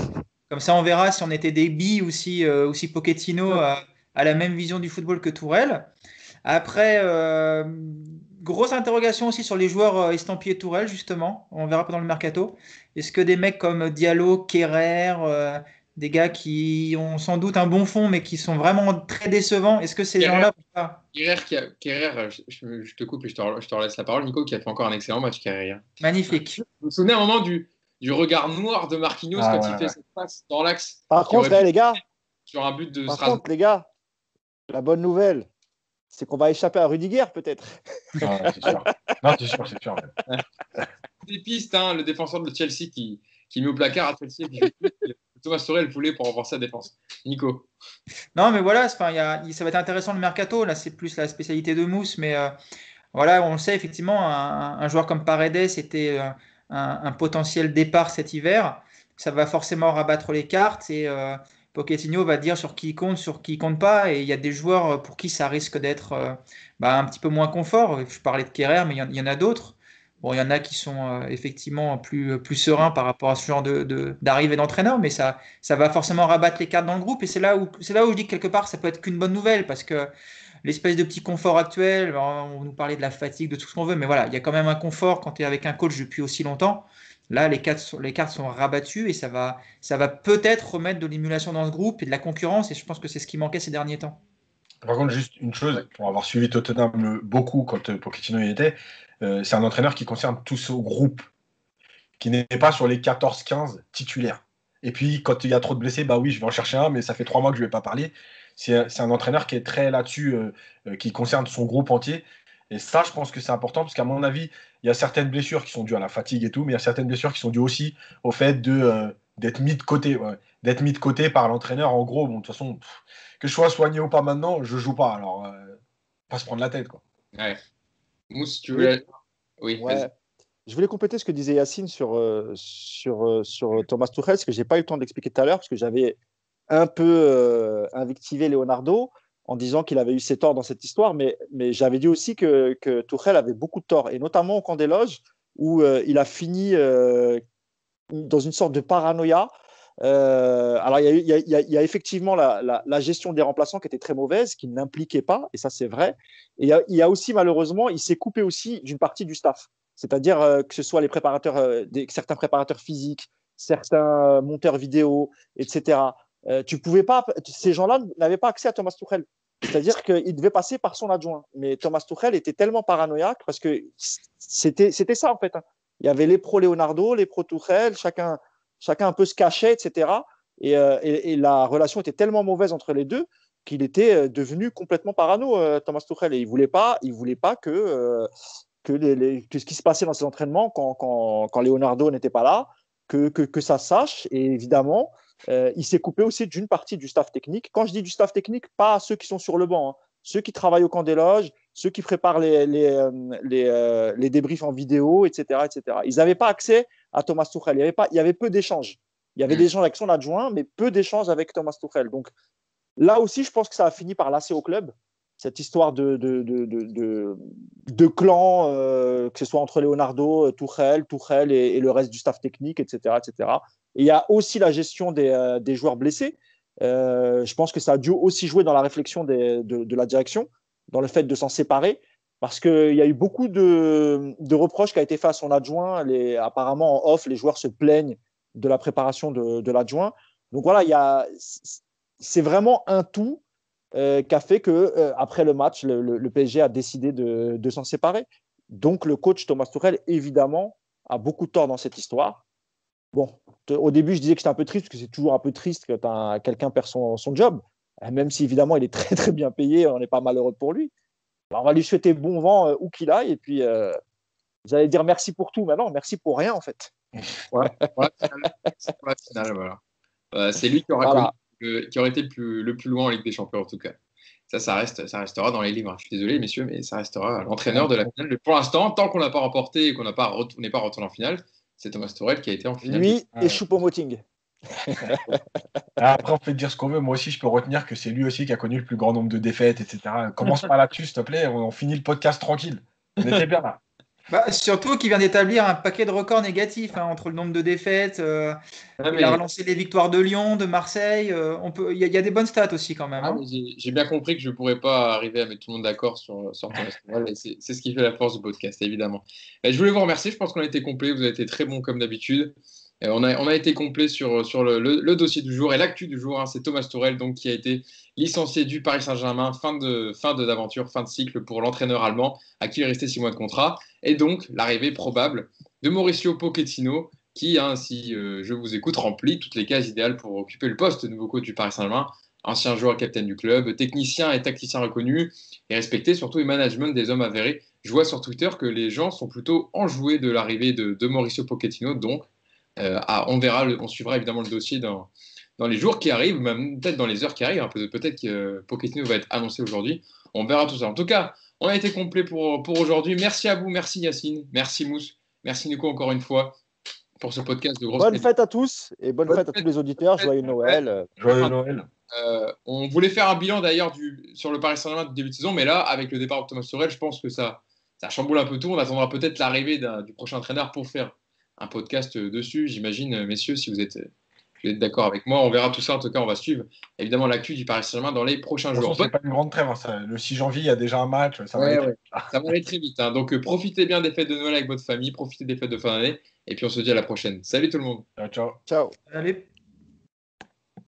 Comme ça, on verra si on était des billes ou si Pochettino a la même vision du football que Tourelle. Après, grosse interrogation aussi sur les joueurs estampillés Tourelle, justement. On verra pendant le mercato. Est-ce que des mecs comme Diallo, Kerrer, des gars qui ont sans doute un bon fond, mais qui sont vraiment très décevants, est-ce que ces gens-là... Kerrer, je te coupe et je te laisse la parole, Nico, qui a fait encore un excellent match, Kerrer. Magnifique. Vous vous souvenez un moment du regard noir de Marquinhos quand il fait cette passe dans l'axe? Par contre, les gars, sur un but de Strasbourg. Les gars, la bonne nouvelle, c'est qu'on va échapper à Rudiger, peut-être. Non, c'est sûr. Non, c'est sûr. Des pistes, hein, le défenseur de Chelsea qui met au placard à Chelsea. Thomas Tuchel voulait pour renforcer la défense. Nico. Non, mais voilà, ça va être intéressant le mercato. Là, c'est plus la spécialité de Mousse, mais voilà, on le sait effectivement, un joueur comme Paredes était un potentiel départ cet hiver. Ça va forcément rabattre les cartes et Pochettino va dire sur qui il compte pas. Et il y a des joueurs pour qui ça risque d'être un petit peu moins confort. Je parlais de Kerrer, mais il y en a d'autres. Bon, il y en a qui sont effectivement plus sereins par rapport à ce genre d'arrivée d'entraîneur, mais ça va forcément rabattre les cartes dans le groupe. Et c'est là où je dis que quelque part, ça peut être qu'une bonne nouvelle parce que l'espèce de petit confort actuel, on nous parlait de la fatigue, de tout ce qu'on veut, mais voilà, il y a quand même un confort quand tu es avec un coach depuis aussi longtemps. Là, les cartes sont rabattues et ça va peut-être remettre de l'émulation dans ce groupe et de la concurrence. Et je pense que c'est ce qui manquait ces derniers temps. Par contre, juste une chose, pour avoir suivi Tottenham beaucoup quand Pochettino y était, c'est un entraîneur qui concerne tout ce groupe, qui n'est pas sur les 14-15 titulaires. Et puis, quand il y a trop de blessés, bah oui, je vais en chercher un, mais ça fait 3 mois que je ne vais pas parler. C'est un entraîneur qui est très là-dessus, qui concerne son groupe entier. Et ça, je pense que c'est important, parce qu'à mon avis, il y a certaines blessures qui sont dues à la fatigue et tout, mais il y a certaines blessures qui sont dues aussi au fait d'être mis de côté, ouais. D'être mis de côté par l'entraîneur. En gros, bon, de toute façon, que je sois soigné ou pas maintenant, je joue pas. Alors, pas se prendre la tête, quoi. Ouais. Mousse, tu Je veux. voulais, Oui, vas-y. ouais, je voulais compléter ce que disait Yacine sur Thomas Tuchel, ce que j'ai pas eu le temps d'expliquer tout à l'heure, parce que j'avais un peu invectivé Leonardo en disant qu'il avait eu ses torts dans cette histoire, mais j'avais dit aussi que Tuchel avait beaucoup de torts, et notamment au camp des loges, où il a fini dans une sorte de paranoïa. Alors, il y a effectivement la gestion des remplaçants qui était très mauvaise, qui n'impliquait pas, et ça c'est vrai. Et il y a aussi, malheureusement, il s'est coupé aussi d'une partie du staff. C'est-à-dire que ce soit les préparateurs, certains préparateurs physiques, certains monteurs vidéo, etc. Tu pouvais pas, ces gens-là n'avaient pas accès à Thomas Tuchel. C'est-à-dire qu'il devait passer par son adjoint. Mais Thomas Tuchel était tellement paranoïaque parce que c'était ça en fait, hein. Il y avait les pro Leonardo, les pro Tuchel, chacun un peu se cachait, etc. Et la relation était tellement mauvaise entre les deux qu'il était devenu complètement parano, Thomas Tuchel. Et il voulait pas que ce qui se passait dans ses entraînements quand Leonardo n'était pas là, que ça sache. Et évidemment, il s'est coupé aussi d'une partie du staff technique. Quand je dis du staff technique, pas ceux qui sont sur le banc, hein. Ceux qui travaillent au camp des loges, ceux qui préparent les débriefs en vidéo, etc., etc. Ils n'avaient pas accès à Thomas Tuchel. Il y avait peu d'échanges. Il y avait des échanges avec son adjoint, mais peu d'échanges avec Thomas Tuchel. Donc là aussi, je pense que ça a fini par lasser au club, cette histoire de clan, que ce soit entre Leonardo, Tuchel et le reste du staff technique, etc., etc. Et il y a aussi la gestion des joueurs blessés. Je pense que ça a dû aussi jouer dans la réflexion de la direction, dans le fait de s'en séparer, parce qu'il y a eu beaucoup de reproches qui ont été faits à son adjoint. Apparemment, en off, les joueurs se plaignent de la préparation de l'adjoint. Donc voilà, c'est vraiment un tout qui a fait que après le match, le PSG a décidé de s'en séparer. Donc le coach Thomas Tuchel, évidemment, a beaucoup de tort dans cette histoire. Bon, au début, je disais que j'étais un peu triste, parce que c'est toujours un peu triste quand quelqu'un perd son job, même si évidemment il est très très bien payé, on n'est pas malheureux pour lui. Alors, on va lui souhaiter bon vent où qu'il aille, et puis vous allez dire merci pour tout, mais non, merci pour rien en fait. Ouais, pour la finale, voilà. C'est lui qui aura, Voilà. qui aurait été le plus loin en Ligue des Champions, en tout cas. Ça restera dans les livres, hein. Je suis désolé, messieurs, mais ça restera l'entraîneur de la finale. Mais pour l'instant, tant qu'on n'a pas remporté et qu'on n'est pas retourné en finale, c'est Thomas Tuchel qui a été en finale. Lui et Choupo-Moting. Après, on peut dire ce qu'on veut. Moi aussi, je peux retenir que c'est lui aussi qui a connu le plus grand nombre de défaites, etc. Commence pas là-dessus, s'il te plaît. On finit le podcast tranquille. On était bien là. Bah, surtout qu'il vient d'établir un paquet de records négatifs, hein, entre le nombre de défaites. Il a relancé les victoires de Lyon, de Marseille. Il y a des bonnes stats aussi quand même, hein. J'ai bien compris que je ne pourrais pas arriver à mettre tout le monde d'accord sur Thomas Tuchel. C'est ce qui fait la force du podcast, évidemment. Je voulais vous remercier. Je pense qu'on a été complet. Vous avez été très bons comme d'habitude. On a été complet sur le dossier du jour et l'actu du jour, hein. C'est Thomas Tuchel donc, qui a été licencié du Paris Saint-Germain, fin d'aventure, fin de cycle pour l'entraîneur allemand, à qui il restait 6 mois de contrat. Et donc, l'arrivée probable de Mauricio Pochettino, qui, hein, si je vous écoute, remplit toutes les cases idéales pour occuper le poste de nouveau coach du Paris Saint-Germain. Ancien joueur capitaine du club, technicien et tacticien reconnu, et respecté, surtout, et management des hommes avérés. Je vois sur Twitter que les gens sont plutôt enjoués de l'arrivée de Mauricio Pochettino, donc on suivra évidemment le dossier dans les jours qui arrivent, même peut-être dans les heures qui arrivent, hein. Peut-être que Pochettino va être annoncé aujourd'hui. On verra tout ça. En tout cas, on a été complet pour aujourd'hui. Merci à vous, merci Yacine, merci Mousse, merci Nico encore une fois pour ce podcast de grosse Bonne fête à tous et bonne fête à tous les auditeurs. Joyeux Noël. Joyeux Noël. On voulait faire un bilan d'ailleurs sur le Paris Saint-Germain du début de saison, mais là, avec le départ de Thomas Tuchel, je pense que ça chamboule un peu tout. On attendra peut-être l'arrivée du prochain entraîneur pour faire un podcast dessus, j'imagine, messieurs, si vous êtes d'accord avec moi. On verra tout ça. En tout cas, on va suivre évidemment l'actu du Paris Saint-Germain dans les prochains jours. C'est pas une grande trêve, hein. Le 6 janvier, il y a déjà un match. Ça va aller très vite, hein. Donc, profitez bien des fêtes de Noël avec votre famille, profitez des fêtes de fin d'année, et puis on se dit à la prochaine. Salut tout le monde. Ciao, ciao. Ciao. Allez.